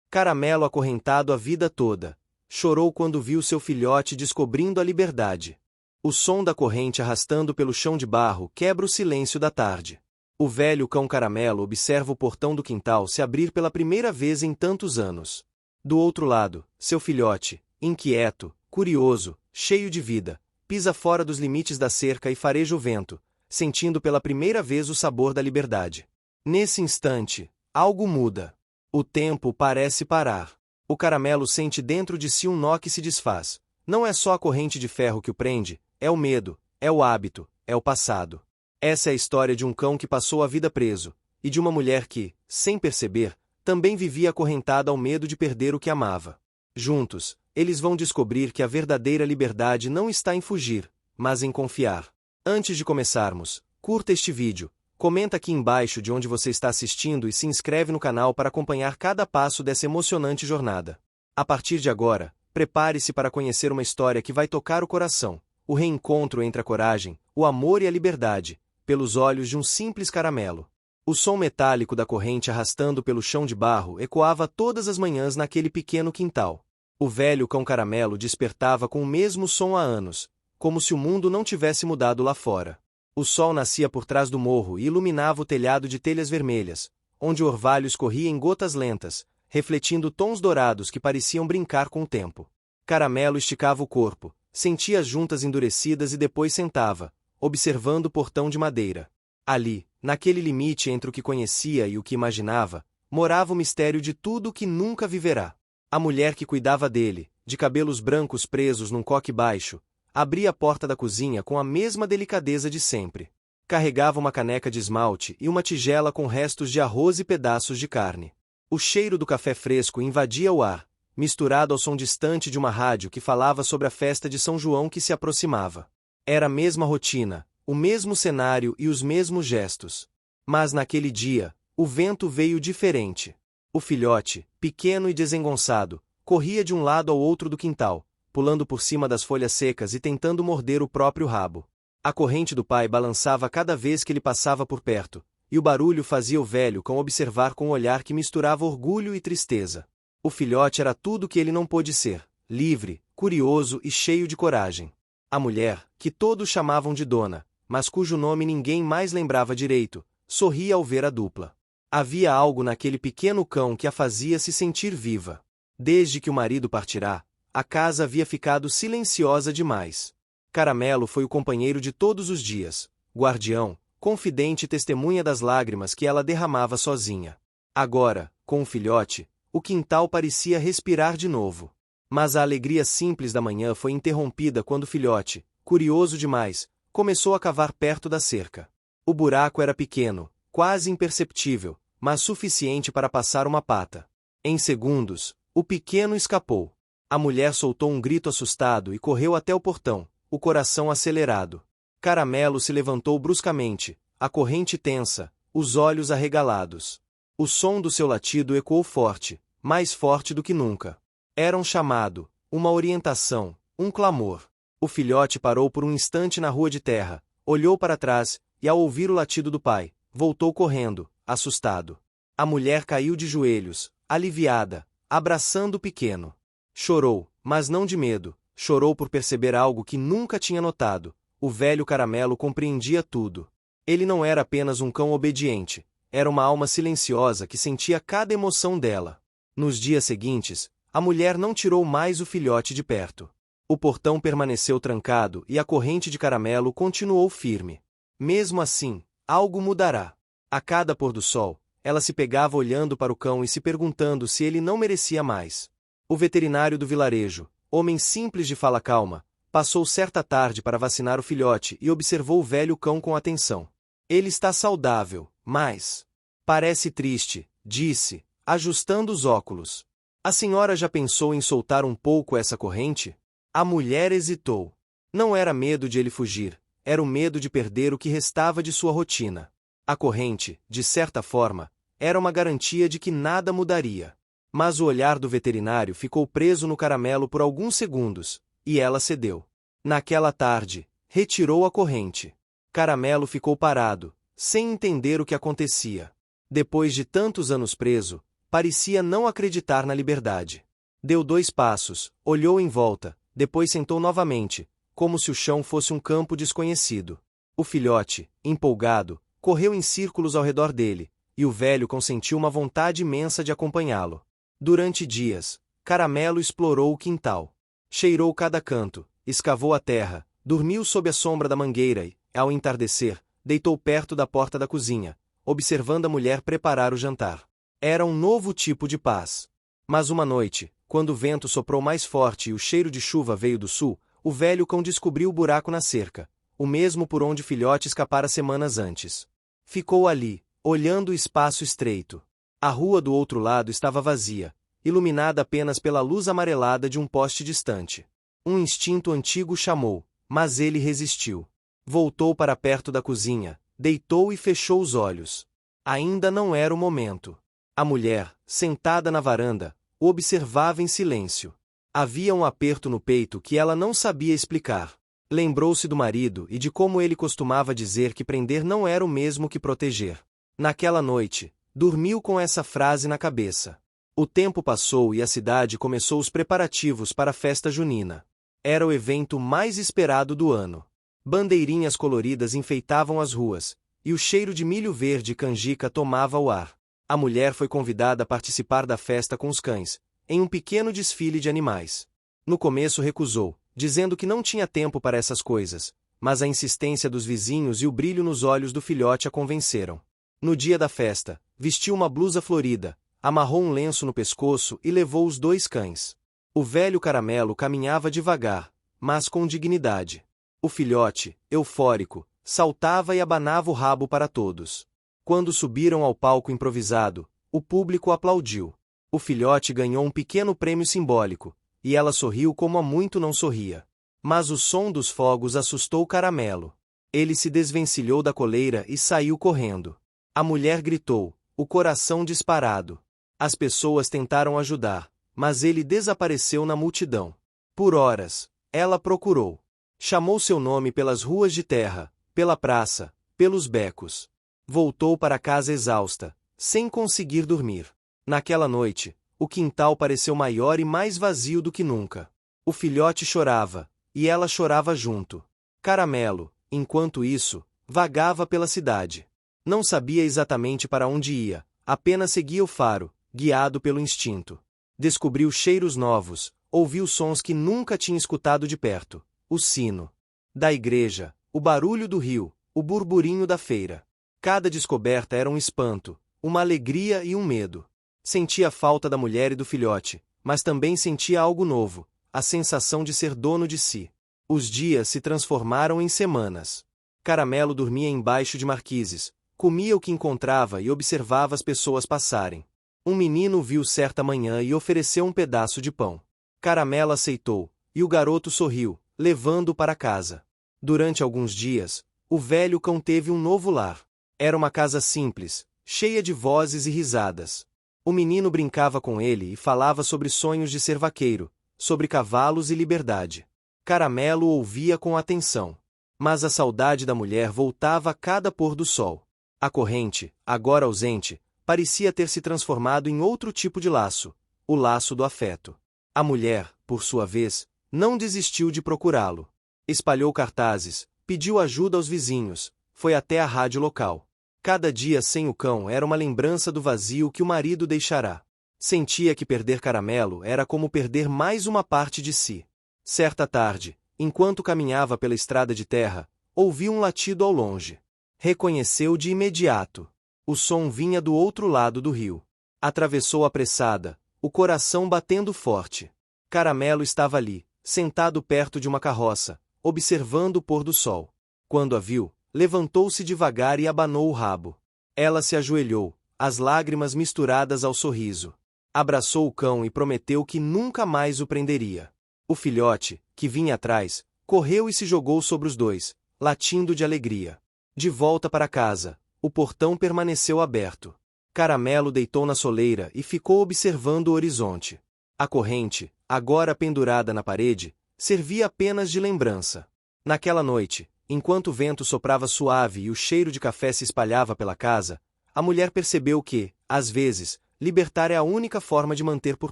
Caramelo acorrentado a vida toda. Chorou quando viu seu filhote descobrindo a liberdade. O som da corrente arrastando pelo chão de barro quebra o silêncio da tarde. O velho cão Caramelo observa o portão do quintal se abrir pela primeira vez em tantos anos. Do outro lado, seu filhote, inquieto, curioso, cheio de vida, pisa fora dos limites da cerca e fareja o vento, sentindo pela primeira vez o sabor da liberdade. Nesse instante, algo muda. O tempo parece parar. O Caramelo sente dentro de si um nó que se desfaz. Não é só a corrente de ferro que o prende, é o medo, é o hábito, é o passado. Essa é a história de um cão que passou a vida preso, e de uma mulher que, sem perceber, também vivia acorrentada ao medo de perder o que amava. Juntos, eles vão descobrir que a verdadeira liberdade não está em fugir, mas em confiar. Antes de começarmos, curta este vídeo, comenta aqui embaixo de onde você está assistindo e se inscreve no canal para acompanhar cada passo dessa emocionante jornada. A partir de agora, prepare-se para conhecer uma história que vai tocar o coração, o reencontro entre a coragem, o amor e a liberdade, pelos olhos de um simples caramelo. O som metálico da corrente arrastando pelo chão de barro ecoava todas as manhãs naquele pequeno quintal. O velho cão Caramelo despertava com o mesmo som há anos, como se o mundo não tivesse mudado lá fora. O sol nascia por trás do morro e iluminava o telhado de telhas vermelhas, onde o orvalho escorria em gotas lentas, refletindo tons dourados que pareciam brincar com o tempo. Caramelo esticava o corpo, sentia as juntas endurecidas e depois sentava, observando o portão de madeira. Ali, naquele limite entre o que conhecia e o que imaginava, morava o mistério de tudo o que nunca viverá. A mulher que cuidava dele, de cabelos brancos presos num coque baixo, abria a porta da cozinha com a mesma delicadeza de sempre. Carregava uma caneca de esmalte e uma tigela com restos de arroz e pedaços de carne. O cheiro do café fresco invadia o ar, misturado ao som distante de uma rádio que falava sobre a festa de São João que se aproximava. Era a mesma rotina, o mesmo cenário e os mesmos gestos. Mas naquele dia, o vento veio diferente. O filhote, pequeno e desengonçado, corria de um lado ao outro do quintal, pulando por cima das folhas secas e tentando morder o próprio rabo. A corrente do pai balançava cada vez que ele passava por perto, e o barulho fazia o velho cão observar com um olhar que misturava orgulho e tristeza. O filhote era tudo o que ele não pôde ser, livre, curioso e cheio de coragem. A mulher, que todos chamavam de dona, mas cujo nome ninguém mais lembrava direito, sorria ao ver a dupla. Havia algo naquele pequeno cão que a fazia se sentir viva. Desde que o marido partirá, a casa havia ficado silenciosa demais. Caramelo foi o companheiro de todos os dias, guardião, confidente e testemunha das lágrimas que ela derramava sozinha. Agora, com o filhote, o quintal parecia respirar de novo. Mas a alegria simples da manhã foi interrompida quando o filhote, curioso demais, começou a cavar perto da cerca. O buraco era pequeno, quase imperceptível, mas suficiente para passar uma pata. Em segundos, o pequeno escapou. A mulher soltou um grito assustado e correu até o portão, o coração acelerado. Caramelo se levantou bruscamente, a corrente tensa, os olhos arregalados. O som do seu latido ecoou forte, mais forte do que nunca. Era um chamado, uma orientação, um clamor. O filhote parou por um instante na rua de terra, olhou para trás, e ao ouvir o latido do pai, voltou correndo, assustado. A mulher caiu de joelhos, aliviada, abraçando o pequeno. Chorou, mas não de medo, chorou por perceber algo que nunca tinha notado. O velho Caramelo compreendia tudo. Ele não era apenas um cão obediente, era uma alma silenciosa que sentia cada emoção dela. Nos dias seguintes, a mulher não tirou mais o filhote de perto. O portão permaneceu trancado e a corrente de Caramelo continuou firme. Mesmo assim, algo mudará. A cada pôr do sol, ela se pegava olhando para o cão e se perguntando se ele não merecia mais. O veterinário do vilarejo, homem simples de fala calma, passou certa tarde para vacinar o filhote e observou o velho cão com atenção. Ele está saudável, mas parece triste, disse, ajustando os óculos. A senhora já pensou em soltar um pouco essa corrente? A mulher hesitou. Não era medo de ele fugir, era o medo de perder o que restava de sua rotina. A corrente, de certa forma, era uma garantia de que nada mudaria. Mas o olhar do veterinário ficou preso no Caramelo por alguns segundos, e ela cedeu. Naquela tarde, retirou a corrente. Caramelo ficou parado, sem entender o que acontecia. Depois de tantos anos preso, parecia não acreditar na liberdade. Deu 2 passos, olhou em volta, depois sentou novamente, como se o chão fosse um campo desconhecido. O filhote, empolgado, correu em círculos ao redor dele, e o velho consentiu uma vontade imensa de acompanhá-lo. Durante dias, Caramelo explorou o quintal. Cheirou cada canto, escavou a terra, dormiu sob a sombra da mangueira e, ao entardecer, deitou perto da porta da cozinha, observando a mulher preparar o jantar. Era um novo tipo de paz. Mas uma noite, quando o vento soprou mais forte e o cheiro de chuva veio do sul, o velho cão descobriu o buraco na cerca, o mesmo por onde o filhote escapara semanas antes. Ficou ali, olhando o espaço estreito. A rua do outro lado estava vazia, iluminada apenas pela luz amarelada de um poste distante. Um instinto antigo chamou, mas ele resistiu. Voltou para perto da cozinha, deitou e fechou os olhos. Ainda não era o momento. A mulher, sentada na varanda, o observava em silêncio. Havia um aperto no peito que ela não sabia explicar. Lembrou-se do marido e de como ele costumava dizer que prender não era o mesmo que proteger. Naquela noite, dormiu com essa frase na cabeça. O tempo passou e a cidade começou os preparativos para a festa junina. Era o evento mais esperado do ano. Bandeirinhas coloridas enfeitavam as ruas, e o cheiro de milho verde e canjica tomava o ar. A mulher foi convidada a participar da festa com os cães, em um pequeno desfile de animais. No começo recusou, dizendo que não tinha tempo para essas coisas, mas a insistência dos vizinhos e o brilho nos olhos do filhote a convenceram. No dia da festa, vestiu uma blusa florida, amarrou um lenço no pescoço e levou os 2 cães. O velho Caramelo caminhava devagar, mas com dignidade. O filhote, eufórico, saltava e abanava o rabo para todos. Quando subiram ao palco improvisado, o público aplaudiu. O filhote ganhou um pequeno prêmio simbólico, e ela sorriu como há muito não sorria. Mas o som dos fogos assustou Caramelo. Ele se desvencilhou da coleira e saiu correndo. A mulher gritou, o coração disparado. As pessoas tentaram ajudar, mas ele desapareceu na multidão. Por horas, ela procurou. Chamou seu nome pelas ruas de terra, pela praça, pelos becos. Voltou para casa exausta, sem conseguir dormir. Naquela noite, o quintal pareceu maior e mais vazio do que nunca. O filhote chorava, e ela chorava junto. Caramelo, enquanto isso, vagava pela cidade. Não sabia exatamente para onde ia, apenas seguia o faro, guiado pelo instinto. Descobriu cheiros novos, ouviu sons que nunca tinha escutado de perto. O sino da igreja, o barulho do rio, o burburinho da feira. Cada descoberta era um espanto, uma alegria e um medo. Sentia a falta da mulher e do filhote, mas também sentia algo novo, a sensação de ser dono de si. Os dias se transformaram em semanas. Caramelo dormia embaixo de marquises, comia o que encontrava e observava as pessoas passarem. Um menino o viu certa manhã e ofereceu um pedaço de pão. Caramelo aceitou, e o garoto sorriu, levando-o para casa. Durante alguns dias, o velho cão teve um novo lar. Era uma casa simples, cheia de vozes e risadas. O menino brincava com ele e falava sobre sonhos de ser vaqueiro, sobre cavalos e liberdade. Caramelo ouvia com atenção. Mas a saudade da mulher voltava a cada pôr do sol. A corrente, agora ausente, parecia ter se transformado em outro tipo de laço, o laço do afeto. A mulher, por sua vez, não desistiu de procurá-lo. Espalhou cartazes, pediu ajuda aos vizinhos, foi até a rádio local. Cada dia sem o cão era uma lembrança do vazio que o marido deixará. Sentia que perder Caramelo era como perder mais uma parte de si. Certa tarde, enquanto caminhava pela estrada de terra, ouviu um latido ao longe. Reconheceu de imediato. O som vinha do outro lado do rio. Atravessou apressada, o coração batendo forte. Caramelo estava ali, sentado perto de uma carroça, observando o pôr do sol. Quando a viu, levantou-se devagar e abanou o rabo. Ela se ajoelhou, as lágrimas misturadas ao sorriso. Abraçou o cão e prometeu que nunca mais o prenderia. O filhote, que vinha atrás, correu e se jogou sobre os 2, latindo de alegria. De volta para casa, o portão permaneceu aberto. Caramelo deitou na soleira e ficou observando o horizonte. A corrente, agora pendurada na parede, servia apenas de lembrança. Naquela noite, enquanto o vento soprava suave e o cheiro de café se espalhava pela casa, a mulher percebeu que, às vezes, libertar é a única forma de manter por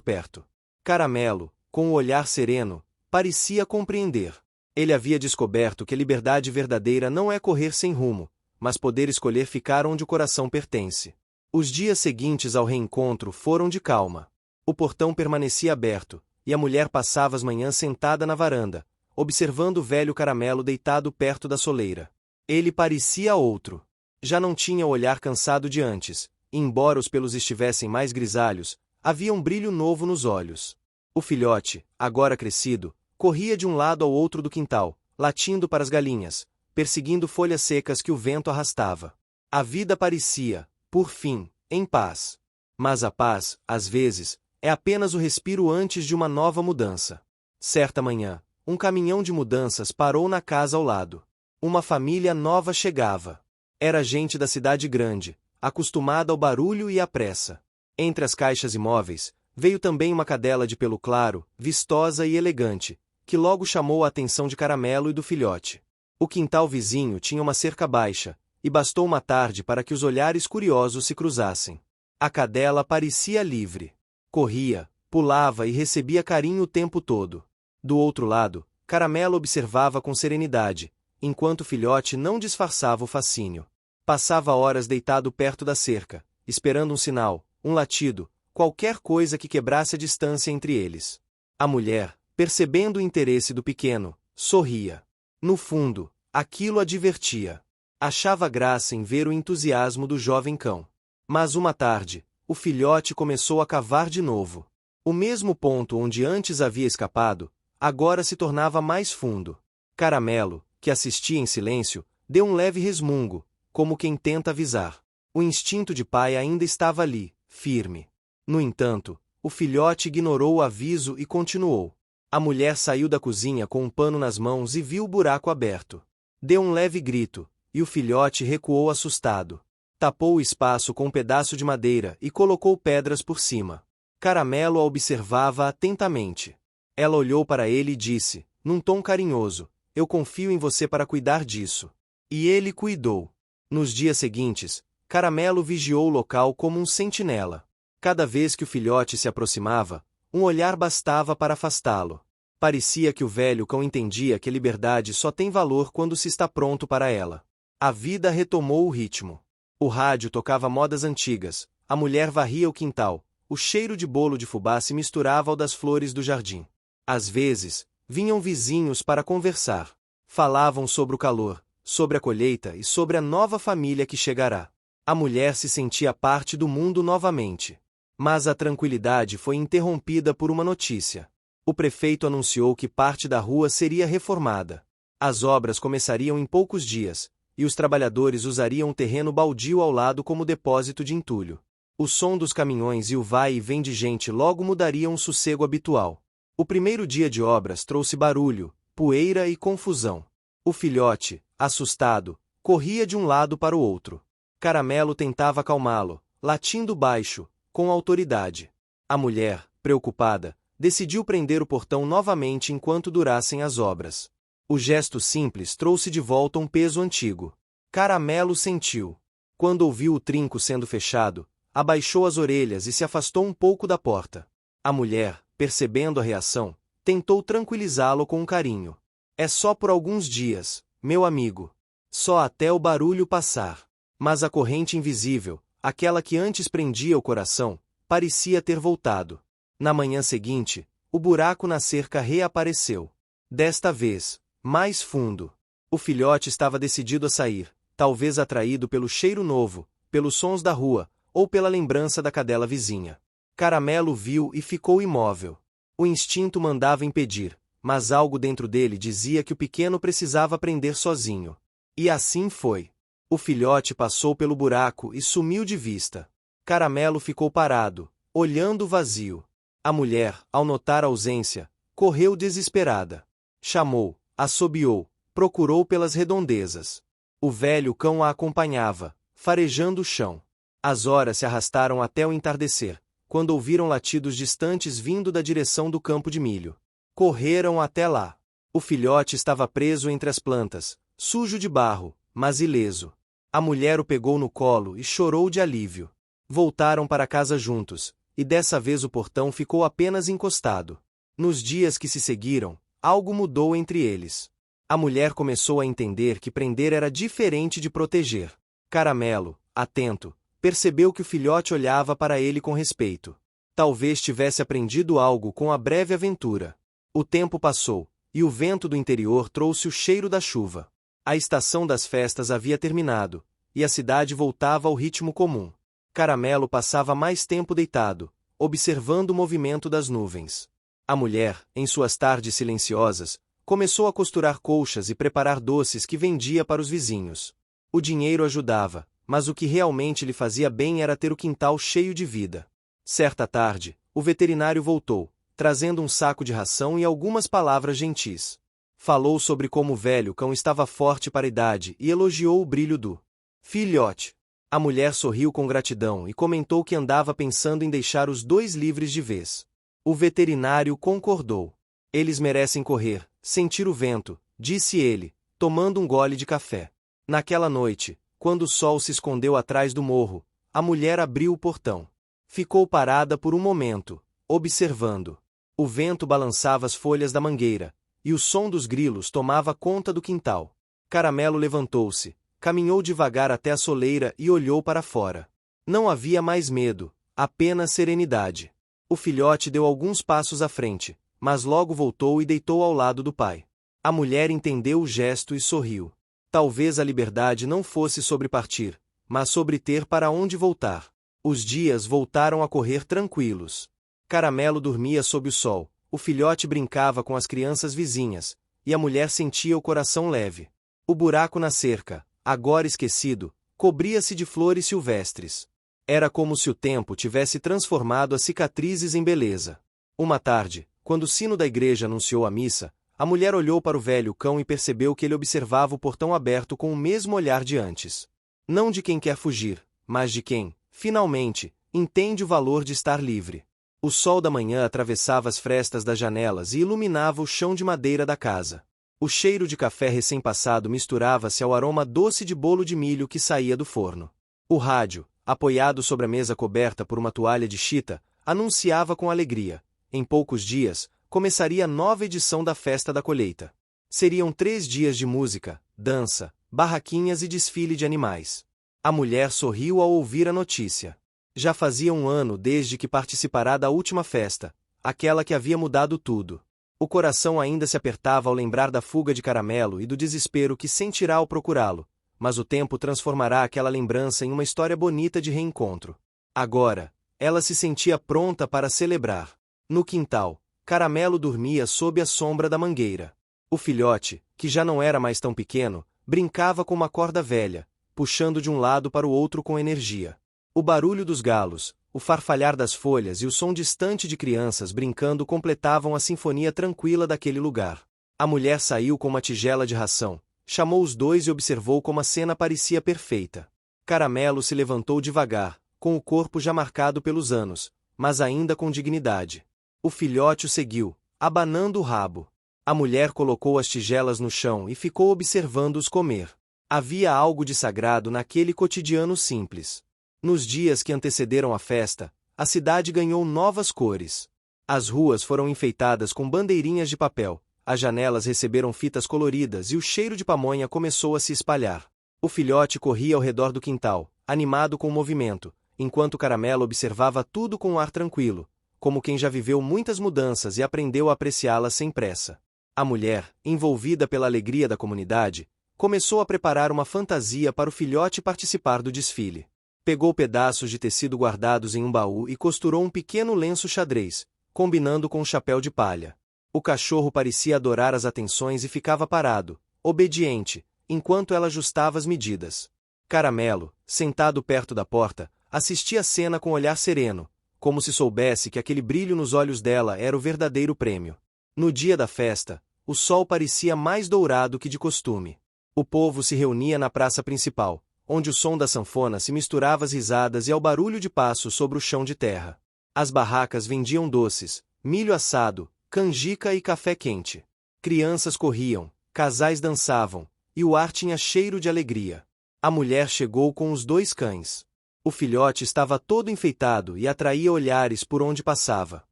perto. Caramelo, com o olhar sereno, parecia compreender. Ele havia descoberto que a liberdade verdadeira não é correr sem rumo, mas poder escolher ficar onde o coração pertence. Os dias seguintes ao reencontro foram de calma. O portão permanecia aberto, e a mulher passava as manhãs sentada na varanda, observando o velho Caramelo deitado perto da soleira. Ele parecia outro. Já não tinha o olhar cansado de antes, e embora os pelos estivessem mais grisalhos, havia um brilho novo nos olhos. O filhote, agora crescido, corria de um lado ao outro do quintal, latindo para as galinhas, perseguindo folhas secas que o vento arrastava. A vida parecia, por fim, em paz. Mas a paz, às vezes, é apenas o respiro antes de uma nova mudança. Certa manhã, um caminhão de mudanças parou na casa ao lado. Uma família nova chegava. Era gente da cidade grande, acostumada ao barulho e à pressa. Entre as caixas imóveis, veio também uma cadela de pelo claro, vistosa e elegante, que logo chamou a atenção de Caramelo e do filhote. O quintal vizinho tinha uma cerca baixa, e bastou uma tarde para que os olhares curiosos se cruzassem. A cadela parecia livre. Corria, pulava e recebia carinho o tempo todo. Do outro lado, Caramelo observava com serenidade, enquanto o filhote não disfarçava o fascínio. Passava horas deitado perto da cerca, esperando um sinal, um latido, qualquer coisa que quebrasse a distância entre eles. A mulher, percebendo o interesse do pequeno, sorria. No fundo, aquilo a divertia. Achava graça em ver o entusiasmo do jovem cão. Mas uma tarde, o filhote começou a cavar de novo. O mesmo ponto onde antes havia escapado, agora se tornava mais fundo. Caramelo, que assistia em silêncio, deu um leve resmungo, como quem tenta avisar. O instinto de pai ainda estava ali, firme. No entanto, o filhote ignorou o aviso e continuou. A mulher saiu da cozinha com um pano nas mãos e viu o buraco aberto. Deu um leve grito, e o filhote recuou assustado. Tapou o espaço com um pedaço de madeira e colocou pedras por cima. Caramelo a observava atentamente. Ela olhou para ele e disse, num tom carinhoso, eu confio em você para cuidar disso. E ele cuidou. Nos dias seguintes, Caramelo vigiou o local como um sentinela. Cada vez que o filhote se aproximava, um olhar bastava para afastá-lo. Parecia que o velho cão entendia que a liberdade só tem valor quando se está pronto para ela. A vida retomou o ritmo. O rádio tocava modas antigas, a mulher varria o quintal, o cheiro de bolo de fubá se misturava ao das flores do jardim. Às vezes, vinham vizinhos para conversar. Falavam sobre o calor, sobre a colheita e sobre a nova família que chegará. A mulher se sentia parte do mundo novamente. Mas a tranquilidade foi interrompida por uma notícia. O prefeito anunciou que parte da rua seria reformada. As obras começariam em poucos dias, e os trabalhadores usariam um terreno baldio ao lado como depósito de entulho. O som dos caminhões e o vai e vem de gente logo mudariam o sossego habitual. O primeiro dia de obras trouxe barulho, poeira e confusão. O filhote, assustado, corria de um lado para o outro. Caramelo tentava acalmá-lo, latindo baixo, com autoridade. A mulher, preocupada, decidiu prender o portão novamente enquanto durassem as obras. O gesto simples trouxe de volta um peso antigo. Caramelo sentiu. Quando ouviu o trinco sendo fechado, abaixou as orelhas e se afastou um pouco da porta. A mulher, percebendo a reação, tentou tranquilizá-lo com um carinho. É só por alguns dias, meu amigo. Só até o barulho passar. Mas a corrente invisível, aquela que antes prendia o coração, parecia ter voltado. Na manhã seguinte, o buraco na cerca reapareceu. Desta vez, mais fundo. O filhote estava decidido a sair, talvez atraído pelo cheiro novo, pelos sons da rua, ou pela lembrança da cadela vizinha. Caramelo viu e ficou imóvel. O instinto mandava impedir, mas algo dentro dele dizia que o pequeno precisava aprender sozinho. E assim foi. O filhote passou pelo buraco e sumiu de vista. Caramelo ficou parado, olhando o vazio. A mulher, ao notar a ausência, correu desesperada. Chamou, assobiou, procurou pelas redondezas. O velho cão a acompanhava, farejando o chão. As horas se arrastaram até o entardecer, quando ouviram latidos distantes vindo da direção do campo de milho. Correram até lá. O filhote estava preso entre as plantas, sujo de barro, mas ileso. A mulher o pegou no colo e chorou de alívio. Voltaram para casa juntos, e dessa vez o portão ficou apenas encostado. Nos dias que se seguiram, algo mudou entre eles. A mulher começou a entender que prender era diferente de proteger. Caramelo, atento, percebeu que o filhote olhava para ele com respeito. Talvez tivesse aprendido algo com a breve aventura. O tempo passou, e o vento do interior trouxe o cheiro da chuva. A estação das festas havia terminado, e a cidade voltava ao ritmo comum. Caramelo passava mais tempo deitado, observando o movimento das nuvens. A mulher, em suas tardes silenciosas, começou a costurar colchas e preparar doces que vendia para os vizinhos. O dinheiro ajudava, mas o que realmente lhe fazia bem era ter o quintal cheio de vida. Certa tarde, o veterinário voltou, trazendo um saco de ração e algumas palavras gentis. Falou sobre como o velho cão estava forte para a idade e elogiou o brilho do filhote. A mulher sorriu com gratidão e comentou que andava pensando em deixar os dois livres de vez. O veterinário concordou. Eles merecem correr, sentir o vento, disse ele, tomando um gole de café. Naquela noite, quando o sol se escondeu atrás do morro, a mulher abriu o portão. Ficou parada por um momento, observando. O vento balançava as folhas da mangueira, e o som dos grilos tomava conta do quintal. Caramelo levantou-se, caminhou devagar até a soleira e olhou para fora. Não havia mais medo, apenas serenidade. O filhote deu alguns passos à frente, mas logo voltou e deitou ao lado do pai. A mulher entendeu o gesto e sorriu. Talvez a liberdade não fosse sobre partir, mas sobre ter para onde voltar. Os dias voltaram a correr tranquilos. Caramelo dormia sob o sol, o filhote brincava com as crianças vizinhas, e a mulher sentia o coração leve. O buraco na cerca, agora esquecido, cobria-se de flores silvestres. Era como se o tempo tivesse transformado as cicatrizes em beleza. Uma tarde, quando o sino da igreja anunciou a missa, a mulher olhou para o velho cão e percebeu que ele observava o portão aberto com o mesmo olhar de antes. Não de quem quer fugir, mas de quem, finalmente, entende o valor de estar livre. O sol da manhã atravessava as frestas das janelas e iluminava o chão de madeira da casa. O cheiro de café recém-passado misturava-se ao aroma doce de bolo de milho que saía do forno. O rádio, apoiado sobre a mesa coberta por uma toalha de chita, anunciava com alegria. Em poucos dias, começaria a nova edição da festa da colheita. Seriam 3 dias de música, dança, barraquinhas e desfile de animais. A mulher sorriu ao ouvir a notícia. Já fazia 1 ano desde que participará da última festa, aquela que havia mudado tudo. O coração ainda se apertava ao lembrar da fuga de Caramelo e do desespero que sentirá ao procurá-lo, mas o tempo transformará aquela lembrança em uma história bonita de reencontro. Agora, ela se sentia pronta para celebrar. No quintal, Caramelo dormia sob a sombra da mangueira. O filhote, que já não era mais tão pequeno, brincava com uma corda velha, puxando de um lado para o outro com energia. O barulho dos galos, o farfalhar das folhas e o som distante de crianças brincando completavam a sinfonia tranquila daquele lugar. A mulher saiu com uma tigela de ração, chamou os dois e observou como a cena parecia perfeita. Caramelo se levantou devagar, com o corpo já marcado pelos anos, mas ainda com dignidade. O filhote o seguiu, abanando o rabo. A mulher colocou as tigelas no chão e ficou observando-os comer. Havia algo de sagrado naquele cotidiano simples. Nos dias que antecederam a festa, a cidade ganhou novas cores. As ruas foram enfeitadas com bandeirinhas de papel, as janelas receberam fitas coloridas e o cheiro de pamonha começou a se espalhar. O filhote corria ao redor do quintal, animado com o movimento, enquanto Caramelo observava tudo com um ar tranquilo, como quem já viveu muitas mudanças e aprendeu a apreciá-las sem pressa. A mulher, envolvida pela alegria da comunidade, começou a preparar uma fantasia para o filhote participar do desfile. Pegou pedaços de tecido guardados em um baú e costurou um pequeno lenço xadrez, combinando com um chapéu de palha. O cachorro parecia adorar as atenções e ficava parado, obediente, enquanto ela ajustava as medidas. Caramelo, sentado perto da porta, assistia a cena com olhar sereno, como se soubesse que aquele brilho nos olhos dela era o verdadeiro prêmio. No dia da festa, o sol parecia mais dourado que de costume. O povo se reunia na praça principal, onde o som da sanfona se misturava às risadas e ao barulho de passos sobre o chão de terra. As barracas vendiam doces, milho assado, canjica e café quente. Crianças corriam, casais dançavam, e o ar tinha cheiro de alegria. A mulher chegou com os 2 cães. O filhote estava todo enfeitado e atraía olhares por onde passava.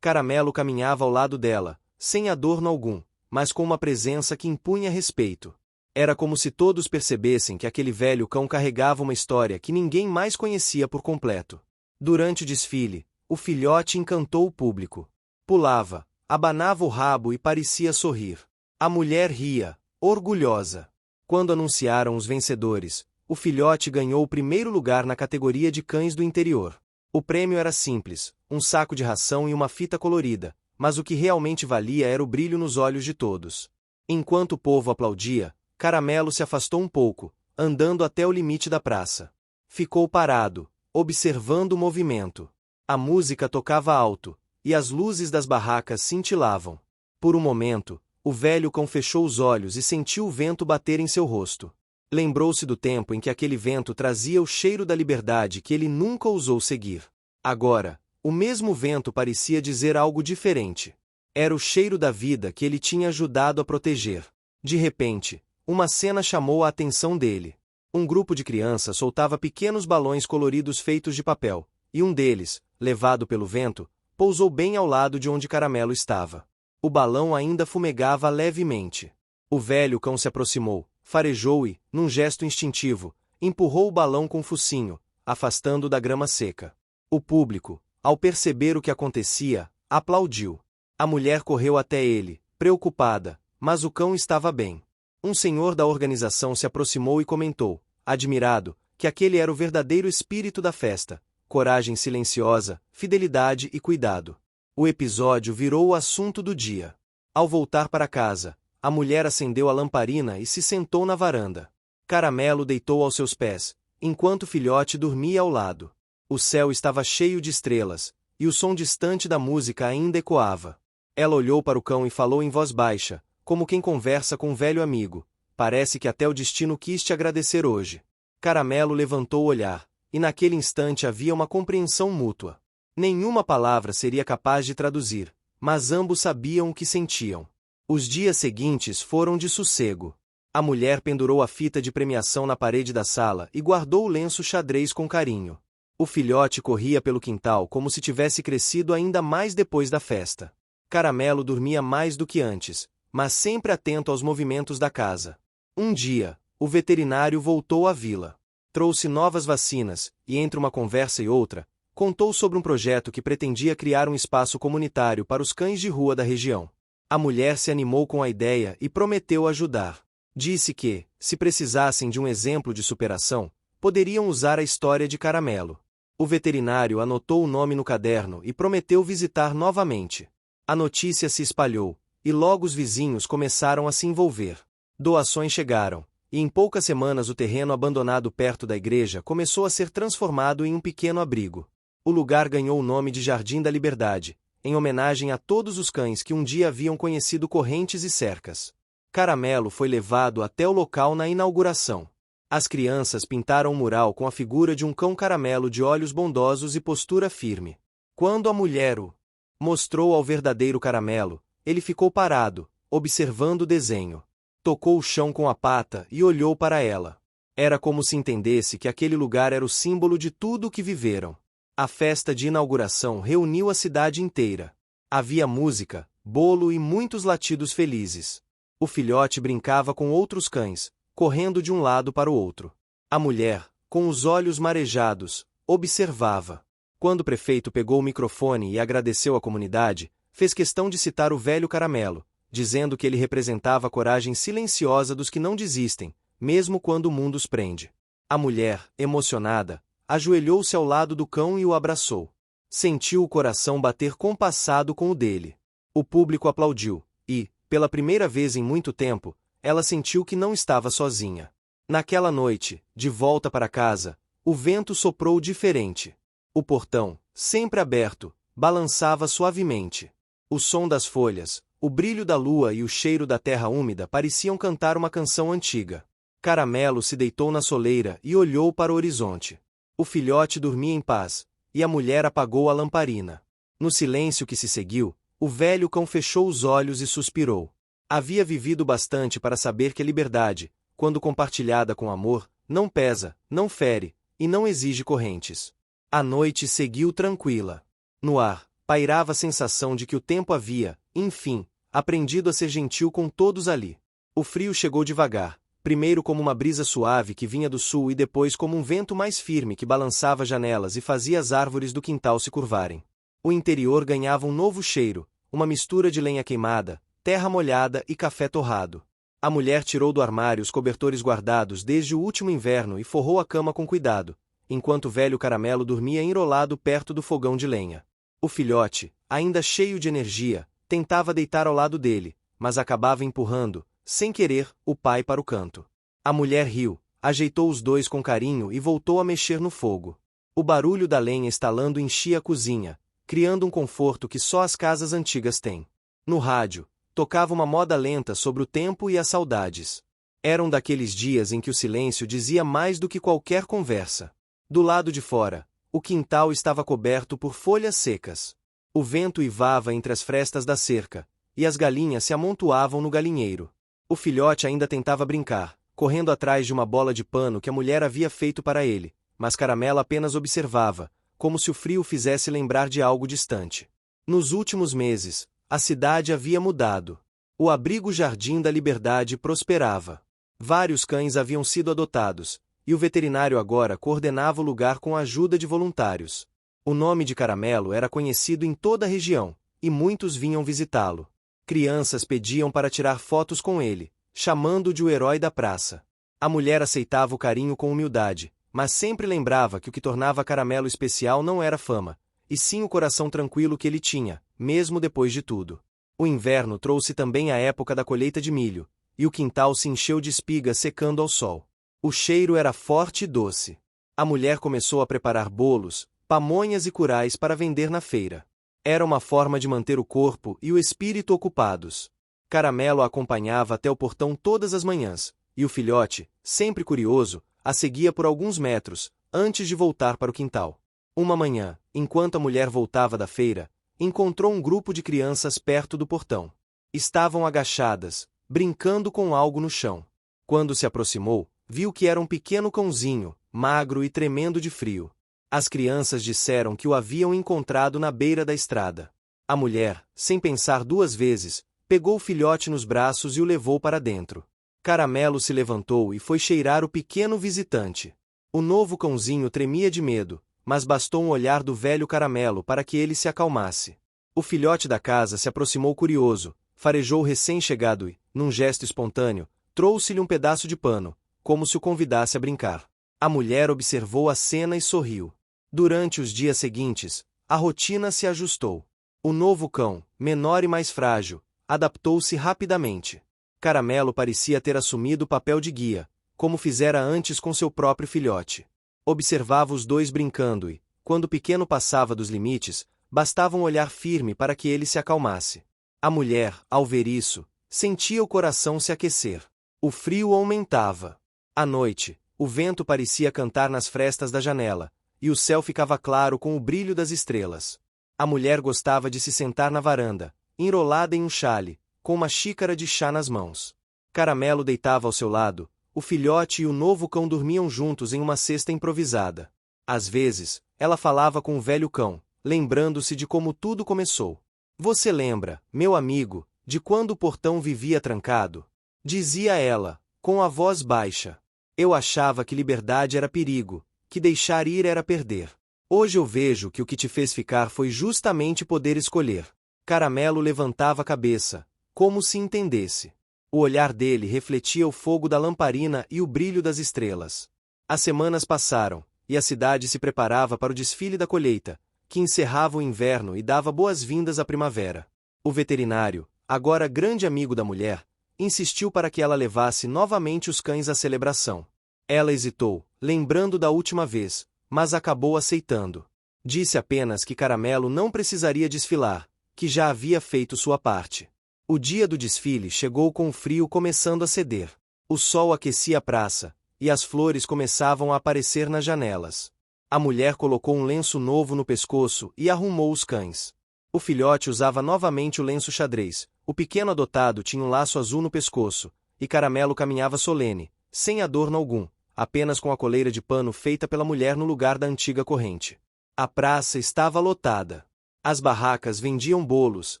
Caramelo caminhava ao lado dela, sem adorno algum, mas com uma presença que impunha respeito. Era como se todos percebessem que aquele velho cão carregava uma história que ninguém mais conhecia por completo. Durante o desfile, o filhote encantou o público. Pulava, abanava o rabo e parecia sorrir. A mulher ria, orgulhosa. Quando anunciaram os vencedores, o filhote ganhou o primeiro lugar na categoria de cães do interior. O prêmio era simples, um saco de ração e uma fita colorida, mas o que realmente valia era o brilho nos olhos de todos. Enquanto o povo aplaudia, Caramelo se afastou um pouco, andando até o limite da praça. Ficou parado, observando o movimento. A música tocava alto, e as luzes das barracas cintilavam. Por um momento, o velho cão fechou os olhos e sentiu o vento bater em seu rosto. Lembrou-se do tempo em que aquele vento trazia o cheiro da liberdade que ele nunca ousou seguir. Agora, o mesmo vento parecia dizer algo diferente. Era o cheiro da vida que ele tinha ajudado a proteger. De repente, uma cena chamou a atenção dele. Um grupo de crianças soltava pequenos balões coloridos feitos de papel, e um deles, levado pelo vento, pousou bem ao lado de onde Caramelo estava. O balão ainda fumegava levemente. O velho cão se aproximou, farejou e, num gesto instintivo, empurrou o balão com o focinho, afastando-o da grama seca. O público, ao perceber o que acontecia, aplaudiu. A mulher correu até ele, preocupada, mas o cão estava bem. Um senhor da organização se aproximou e comentou, admirado, que aquele era o verdadeiro espírito da festa: coragem silenciosa, fidelidade e cuidado. O episódio virou o assunto do dia. Ao voltar para casa, a mulher acendeu a lamparina e se sentou na varanda. Caramelo deitou aos seus pés, enquanto o filhote dormia ao lado. O céu estava cheio de estrelas, e o som distante da música ainda ecoava. Ela olhou para o cão e falou em voz baixa, como quem conversa com um velho amigo: parece que até o destino quis te agradecer hoje. Caramelo levantou o olhar, e naquele instante havia uma compreensão mútua. Nenhuma palavra seria capaz de traduzir, mas ambos sabiam o que sentiam. Os dias seguintes foram de sossego. A mulher pendurou a fita de premiação na parede da sala e guardou o lenço xadrez com carinho. O filhote corria pelo quintal como se tivesse crescido ainda mais depois da festa. Caramelo dormia mais do que antes, mas sempre atento aos movimentos da casa. Um dia, o veterinário voltou à vila. Trouxe novas vacinas, e entre uma conversa e outra, contou sobre um projeto que pretendia criar um espaço comunitário para os cães de rua da região. A mulher se animou com a ideia e prometeu ajudar. Disse que, se precisassem de um exemplo de superação, poderiam usar a história de Caramelo. O veterinário anotou o nome no caderno e prometeu visitar novamente. A notícia se espalhou, e logo os vizinhos começaram a se envolver. Doações chegaram, e em poucas semanas o terreno abandonado perto da igreja começou a ser transformado em um pequeno abrigo. O lugar ganhou o nome de Jardim da Liberdade, em homenagem a todos os cães que um dia haviam conhecido correntes e cercas. Caramelo foi levado até o local na inauguração. As crianças pintaram um mural com a figura de um cão caramelo de olhos bondosos e postura firme. Quando a mulher o mostrou ao verdadeiro Caramelo, ele ficou parado, observando o desenho. Tocou o chão com a pata e olhou para ela. Era como se entendesse que aquele lugar era o símbolo de tudo o que viveram. A festa de inauguração reuniu a cidade inteira. Havia música, bolo e muitos latidos felizes. O filhote brincava com outros cães, correndo de um lado para o outro. A mulher, com os olhos marejados, observava. Quando o prefeito pegou o microfone e agradeceu à comunidade, fez questão de citar o velho Caramelo, dizendo que ele representava a coragem silenciosa dos que não desistem, mesmo quando o mundo os prende. A mulher, emocionada, ajoelhou-se ao lado do cão e o abraçou. Sentiu o coração bater compassado com o dele. O público aplaudiu, e, pela primeira vez em muito tempo, ela sentiu que não estava sozinha. Naquela noite, de volta para casa, o vento soprou diferente. O portão, sempre aberto, balançava suavemente. O som das folhas, o brilho da lua e o cheiro da terra úmida pareciam cantar uma canção antiga. Caramelo se deitou na soleira e olhou para o horizonte. O filhote dormia em paz, e a mulher apagou a lamparina. No silêncio que se seguiu, o velho cão fechou os olhos e suspirou. Havia vivido bastante para saber que a liberdade, quando compartilhada com amor, não pesa, não fere, e não exige correntes. A noite seguiu tranquila. No ar, pairava a sensação de que o tempo havia, enfim, aprendido a ser gentil com todos ali. O frio chegou devagar, primeiro como uma brisa suave que vinha do sul e depois como um vento mais firme que balançava janelas e fazia as árvores do quintal se curvarem. O interior ganhava um novo cheiro, uma mistura de lenha queimada, terra molhada e café torrado. A mulher tirou do armário os cobertores guardados desde o último inverno e forrou a cama com cuidado, enquanto o velho Caramelo dormia enrolado perto do fogão de lenha. O filhote, ainda cheio de energia, tentava deitar ao lado dele, mas acabava empurrando, sem querer, o pai para o canto. A mulher riu, ajeitou os dois com carinho e voltou a mexer no fogo. O barulho da lenha estalando enchia a cozinha, criando um conforto que só as casas antigas têm. No rádio, tocava uma moda lenta sobre o tempo e as saudades. Eram daqueles dias em que o silêncio dizia mais do que qualquer conversa. Do lado de fora, o quintal estava coberto por folhas secas. O vento uivava entre as frestas da cerca, e as galinhas se amontoavam no galinheiro. O filhote ainda tentava brincar, correndo atrás de uma bola de pano que a mulher havia feito para ele, mas Caramelo apenas observava, como se o frio fizesse lembrar de algo distante. Nos últimos meses, a cidade havia mudado. O abrigo Jardim da Liberdade prosperava. Vários cães haviam sido adotados, e o veterinário agora coordenava o lugar com a ajuda de voluntários. O nome de Caramelo era conhecido em toda a região, e muitos vinham visitá-lo. Crianças pediam para tirar fotos com ele, chamando-o de o herói da praça. A mulher aceitava o carinho com humildade, mas sempre lembrava que o que tornava Caramelo especial não era fama, e sim o coração tranquilo que ele tinha, mesmo depois de tudo. O inverno trouxe também a época da colheita de milho, e o quintal se encheu de espigas secando ao sol. O cheiro era forte e doce. A mulher começou a preparar bolos, pamonhas e curais para vender na feira. Era uma forma de manter o corpo e o espírito ocupados. Caramelo a acompanhava até o portão todas as manhãs, e o filhote, sempre curioso, a seguia por alguns metros, antes de voltar para o quintal. Uma manhã, enquanto a mulher voltava da feira, encontrou um grupo de crianças perto do portão. Estavam agachadas, brincando com algo no chão. Quando se aproximou, viu que era um pequeno cãozinho, magro e tremendo de frio. As crianças disseram que o haviam encontrado na beira da estrada. A mulher, sem pensar duas vezes, pegou o filhote nos braços e o levou para dentro. Caramelo se levantou e foi cheirar o pequeno visitante. O novo cãozinho tremia de medo, mas bastou um olhar do velho Caramelo para que ele se acalmasse. O filhote da casa se aproximou curioso, farejou o recém-chegado e, num gesto espontâneo, trouxe-lhe um pedaço de pano, como se o convidasse a brincar. A mulher observou a cena e sorriu. Durante os dias seguintes, a rotina se ajustou. O novo cão, menor e mais frágil, adaptou-se rapidamente. Caramelo parecia ter assumido o papel de guia, como fizera antes com seu próprio filhote. Observava os dois brincando e, quando o pequeno passava dos limites, bastava um olhar firme para que ele se acalmasse. A mulher, ao ver isso, sentia o coração se aquecer. O frio aumentava. À noite, o vento parecia cantar nas frestas da janela, e o céu ficava claro com o brilho das estrelas. A mulher gostava de se sentar na varanda, enrolada em um xale, com uma xícara de chá nas mãos. Caramelo deitava ao seu lado, o filhote e o novo cão dormiam juntos em uma cesta improvisada. Às vezes, ela falava com o velho cão, lembrando-se de como tudo começou. "Você lembra, meu amigo, de quando o portão vivia trancado?" dizia ela, com a voz baixa. "Eu achava que liberdade era perigo, que deixar ir era perder. Hoje eu vejo que o que te fez ficar foi justamente poder escolher." Caramelo levantava a cabeça, como se entendesse. O olhar dele refletia o fogo da lamparina e o brilho das estrelas. As semanas passaram, e a cidade se preparava para o desfile da colheita, que encerrava o inverno e dava boas-vindas à primavera. O veterinário, agora grande amigo da mulher, insistiu para que ela levasse novamente os cães à celebração. Ela hesitou, lembrando da última vez, mas acabou aceitando. Disse apenas que Caramelo não precisaria desfilar, que já havia feito sua parte. O dia do desfile chegou com o frio começando a ceder. O sol aquecia a praça, e as flores começavam a aparecer nas janelas. A mulher colocou um lenço novo no pescoço e arrumou os cães. O filhote usava novamente o lenço xadrez, o pequeno adotado tinha um laço azul no pescoço, e Caramelo caminhava solene, sem adorno algum, apenas com a coleira de pano feita pela mulher no lugar da antiga corrente. A praça estava lotada. As barracas vendiam bolos,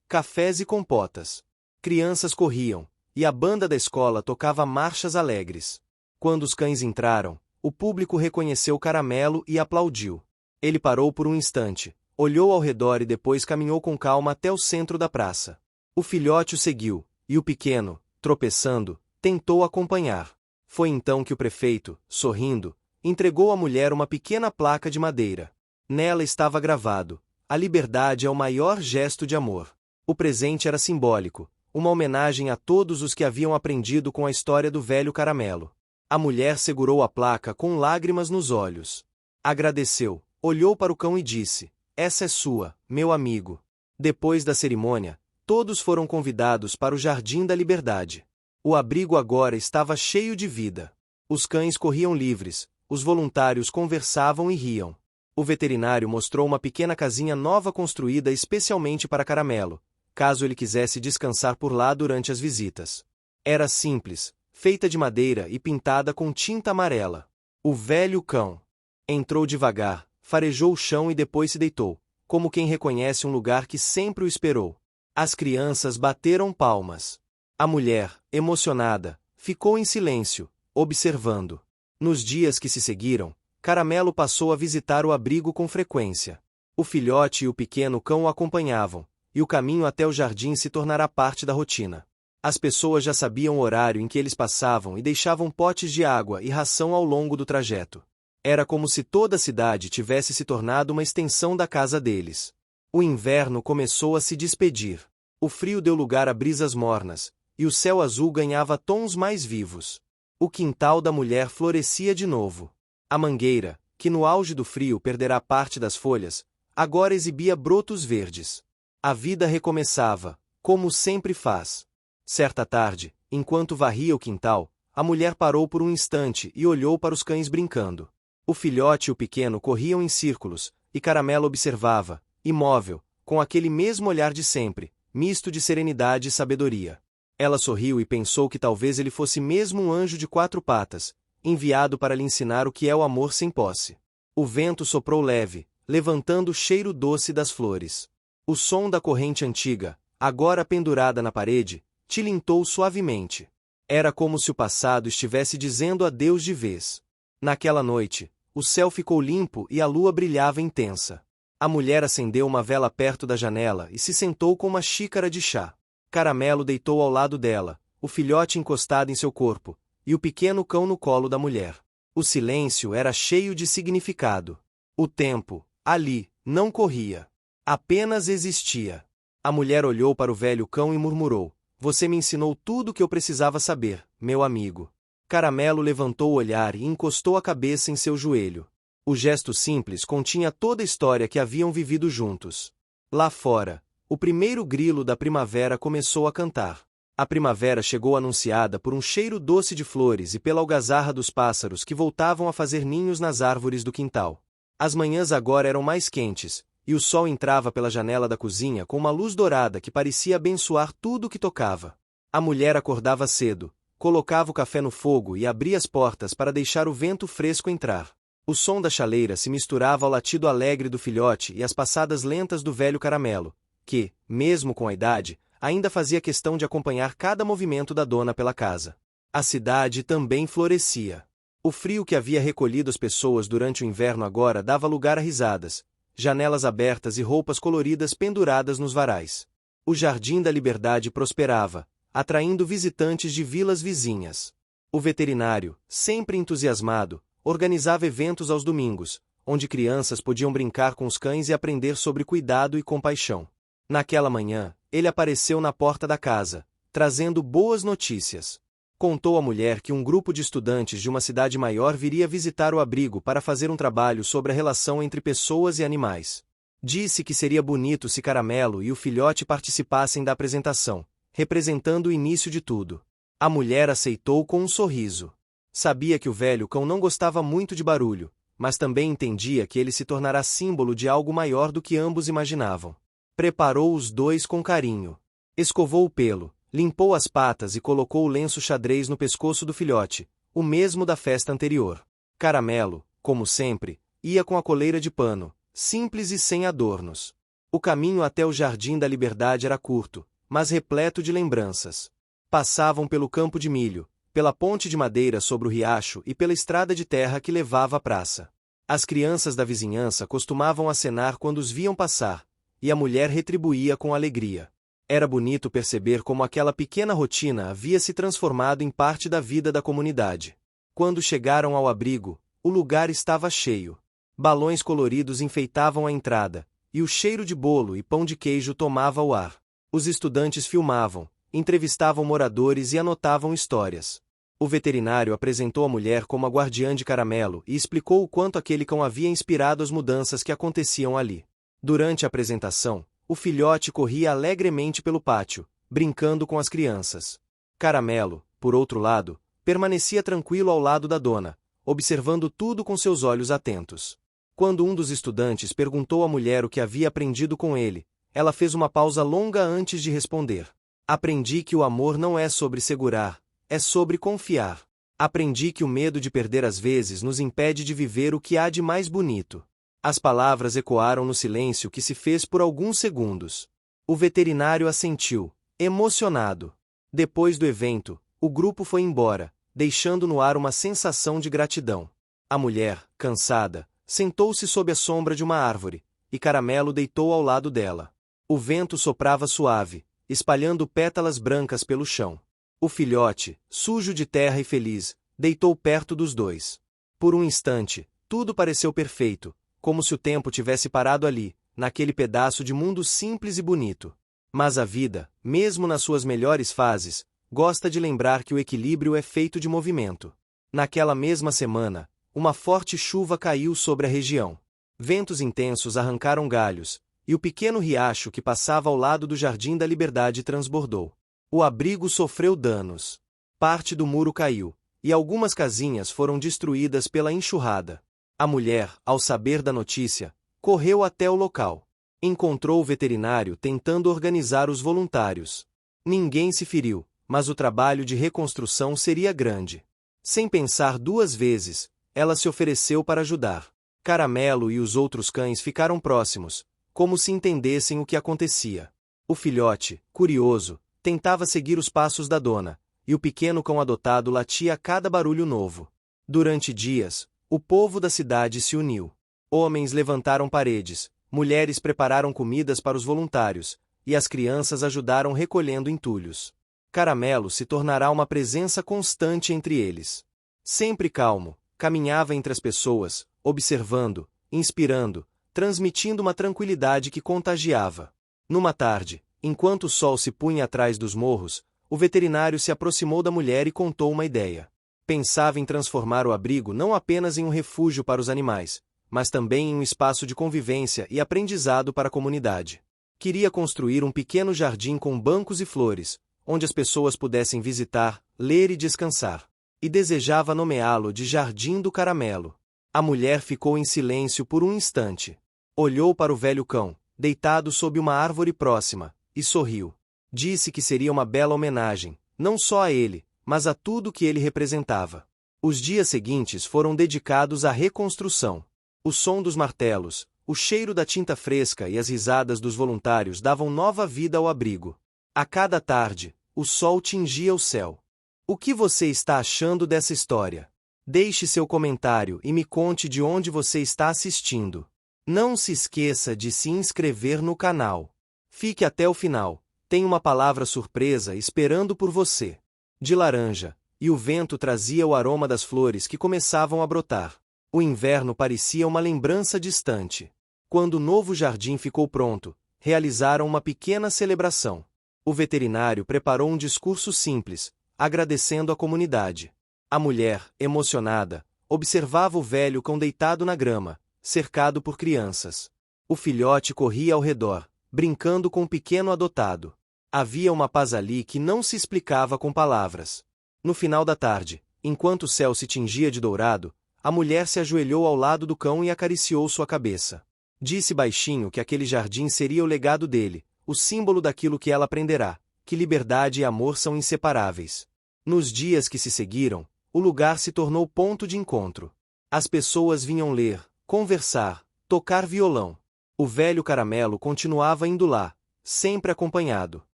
cafés e compotas. Crianças corriam, e a banda da escola tocava marchas alegres. Quando os cães entraram, o público reconheceu Caramelo e aplaudiu. Ele parou por um instante, olhou ao redor e depois caminhou com calma até o centro da praça. O filhote o seguiu, e o pequeno, tropeçando, tentou acompanhar. Foi então que o prefeito, sorrindo, entregou à mulher uma pequena placa de madeira. Nela estava gravado: "A liberdade é o maior gesto de amor." O presente era simbólico, uma homenagem a todos os que haviam aprendido com a história do velho Caramelo. A mulher segurou a placa com lágrimas nos olhos. Agradeceu, olhou para o cão e disse: "Essa é sua, meu amigo." Depois da cerimônia, todos foram convidados para o Jardim da Liberdade. O abrigo agora estava cheio de vida. Os cães corriam livres, os voluntários conversavam e riam. O veterinário mostrou uma pequena casinha nova construída especialmente para Caramelo, caso ele quisesse descansar por lá durante as visitas. Era simples, feita de madeira e pintada com tinta amarela. O velho cão entrou devagar, farejou o chão e depois se deitou, como quem reconhece um lugar que sempre o esperou. As crianças bateram palmas. A mulher, emocionada, ficou em silêncio, observando. Nos dias que se seguiram, Caramelo passou a visitar o abrigo com frequência. O filhote e o pequeno cão o acompanhavam, e o caminho até o jardim se tornará parte da rotina. As pessoas já sabiam o horário em que eles passavam e deixavam potes de água e ração ao longo do trajeto. Era como se toda a cidade tivesse se tornado uma extensão da casa deles. O inverno começou a se despedir. O frio deu lugar a brisas mornas, e o céu azul ganhava tons mais vivos. O quintal da mulher florescia de novo. A mangueira, que no auge do frio perderá parte das folhas, agora exibia brotos verdes. A vida recomeçava, como sempre faz. Certa tarde, enquanto varria o quintal, a mulher parou por um instante e olhou para os cães brincando. O filhote e o pequeno corriam em círculos, e Caramelo observava, imóvel, com aquele mesmo olhar de sempre, misto de serenidade e sabedoria. Ela sorriu e pensou que talvez ele fosse mesmo um anjo de 4 patas, enviado para lhe ensinar o que é o amor sem posse. O vento soprou leve, levantando o cheiro doce das flores. O som da corrente antiga, agora pendurada na parede, tilintou suavemente. Era como se o passado estivesse dizendo adeus de vez. Naquela noite, o céu ficou limpo e a lua brilhava intensa. A mulher acendeu uma vela perto da janela e se sentou com uma xícara de chá. Caramelo deitou ao lado dela, o filhote encostado em seu corpo, e o pequeno cão no colo da mulher. O silêncio era cheio de significado. O tempo, ali, não corria. Apenas existia. A mulher olhou para o velho cão e murmurou: "Você me ensinou tudo o que eu precisava saber, meu amigo." Caramelo levantou o olhar e encostou a cabeça em seu joelho. O gesto simples continha toda a história que haviam vivido juntos. Lá fora, o primeiro grilo da primavera começou a cantar. A primavera chegou anunciada por um cheiro doce de flores e pela algazarra dos pássaros que voltavam a fazer ninhos nas árvores do quintal. As manhãs agora eram mais quentes, e o sol entrava pela janela da cozinha com uma luz dourada que parecia abençoar tudo o que tocava. A mulher acordava cedo, colocava o café no fogo e abria as portas para deixar o vento fresco entrar. O som da chaleira se misturava ao latido alegre do filhote e às passadas lentas do velho Caramelo, que, mesmo com a idade, ainda fazia questão de acompanhar cada movimento da dona pela casa. A cidade também florescia. O frio que havia recolhido as pessoas durante o inverno agora dava lugar a risadas, janelas abertas e roupas coloridas penduradas nos varais. O Jardim da Liberdade prosperava, atraindo visitantes de vilas vizinhas. O veterinário, sempre entusiasmado, organizava eventos aos domingos, onde crianças podiam brincar com os cães e aprender sobre cuidado e compaixão. Naquela manhã, ele apareceu na porta da casa, trazendo boas notícias. Contou à mulher que um grupo de estudantes de uma cidade maior viria visitar o abrigo para fazer um trabalho sobre a relação entre pessoas e animais. Disse que seria bonito se Caramelo e o filhote participassem da apresentação, representando o início de tudo. A mulher aceitou com um sorriso. Sabia que o velho cão não gostava muito de barulho, mas também entendia que ele se tornará símbolo de algo maior do que ambos imaginavam. Preparou os dois com carinho. Escovou o pelo, limpou as patas e colocou o lenço xadrez no pescoço do filhote, o mesmo da festa anterior. Caramelo, como sempre, ia com a coleira de pano, simples e sem adornos. O caminho até o Jardim da Liberdade era curto, mas repleto de lembranças. Passavam pelo campo de milho, pela ponte de madeira sobre o riacho e pela estrada de terra que levava à praça. As crianças da vizinhança costumavam acenar quando os viam passar, e a mulher retribuía com alegria. Era bonito perceber como aquela pequena rotina havia se transformado em parte da vida da comunidade. Quando chegaram ao abrigo, o lugar estava cheio. Balões coloridos enfeitavam a entrada, e o cheiro de bolo e pão de queijo tomava o ar. Os estudantes filmavam, entrevistavam moradores e anotavam histórias. O veterinário apresentou a mulher como a guardiã de Caramelo e explicou o quanto aquele cão havia inspirado as mudanças que aconteciam ali. Durante a apresentação, o filhote corria alegremente pelo pátio, brincando com as crianças. Caramelo, por outro lado, permanecia tranquilo ao lado da dona, observando tudo com seus olhos atentos. Quando um dos estudantes perguntou à mulher o que havia aprendido com ele, ela fez uma pausa longa antes de responder. Aprendi que o amor não é sobre segurar, é sobre confiar. Aprendi que o medo de perder às vezes nos impede de viver o que há de mais bonito. As palavras ecoaram no silêncio que se fez por alguns segundos. O veterinário assentiu, emocionado. Depois do evento, o grupo foi embora, deixando no ar uma sensação de gratidão. A mulher, cansada, sentou-se sob a sombra de uma árvore, e Caramelo deitou ao lado dela. O vento soprava suave, espalhando pétalas brancas pelo chão. O filhote, sujo de terra e feliz, deitou perto dos dois. Por um instante, tudo pareceu perfeito, como se o tempo tivesse parado ali, naquele pedaço de mundo simples e bonito. Mas a vida, mesmo nas suas melhores fases, gosta de lembrar que o equilíbrio é feito de movimento. Naquela mesma semana, uma forte chuva caiu sobre a região. Ventos intensos arrancaram galhos, e o pequeno riacho que passava ao lado do Jardim da Liberdade transbordou. O abrigo sofreu danos. Parte do muro caiu, e algumas casinhas foram destruídas pela enxurrada. A mulher, ao saber da notícia, correu até o local. Encontrou o veterinário tentando organizar os voluntários. Ninguém se feriu, mas o trabalho de reconstrução seria grande. Sem pensar duas vezes, ela se ofereceu para ajudar. Caramelo e os outros cães ficaram próximos, como se entendessem o que acontecia. O filhote, curioso, tentava seguir os passos da dona, e o pequeno cão adotado latia a cada barulho novo. Durante dias, o povo da cidade se uniu. Homens levantaram paredes, mulheres prepararam comidas para os voluntários, e as crianças ajudaram recolhendo entulhos. Caramelo se tornará uma presença constante entre eles. Sempre calmo, caminhava entre as pessoas, observando, inspirando, transmitindo uma tranquilidade que contagiava. Numa tarde, enquanto o sol se punha atrás dos morros, o veterinário se aproximou da mulher e contou uma ideia. Pensava em transformar o abrigo não apenas em um refúgio para os animais, mas também em um espaço de convivência e aprendizado para a comunidade. Queria construir um pequeno jardim com bancos e flores, onde as pessoas pudessem visitar, ler e descansar. E desejava nomeá-lo de Jardim do Caramelo. A mulher ficou em silêncio por um instante. Olhou para o velho cão, deitado sob uma árvore próxima, e sorriu. Disse que seria uma bela homenagem, não só a ele, mas a tudo que ele representava. Os dias seguintes foram dedicados à reconstrução. O som dos martelos, o cheiro da tinta fresca e as risadas dos voluntários davam nova vida ao abrigo. A cada tarde, o sol tingia o céu. O que você está achando dessa história? Deixe seu comentário e me conte de onde você está assistindo. Não se esqueça de se inscrever no canal. Fique até o final, tem uma palavra surpresa esperando por você. De laranja, e o vento trazia o aroma das flores que começavam a brotar. O inverno parecia uma lembrança distante. Quando o novo jardim ficou pronto, realizaram uma pequena celebração. O veterinário preparou um discurso simples, agradecendo a comunidade. A mulher, emocionada, observava o velho cão deitado na grama, cercado por crianças. O filhote corria ao redor, brincando com o pequeno adotado. Havia uma paz ali que não se explicava com palavras. No final da tarde, enquanto o céu se tingia de dourado, a mulher se ajoelhou ao lado do cão e acariciou sua cabeça. Disse baixinho que aquele jardim seria o legado dele, o símbolo daquilo que ela aprenderá, que liberdade e amor são inseparáveis. Nos dias que se seguiram, o lugar se tornou ponto de encontro. As pessoas vinham ler, conversar, tocar violão. O velho Caramelo continuava indo lá, sempre acompanhado.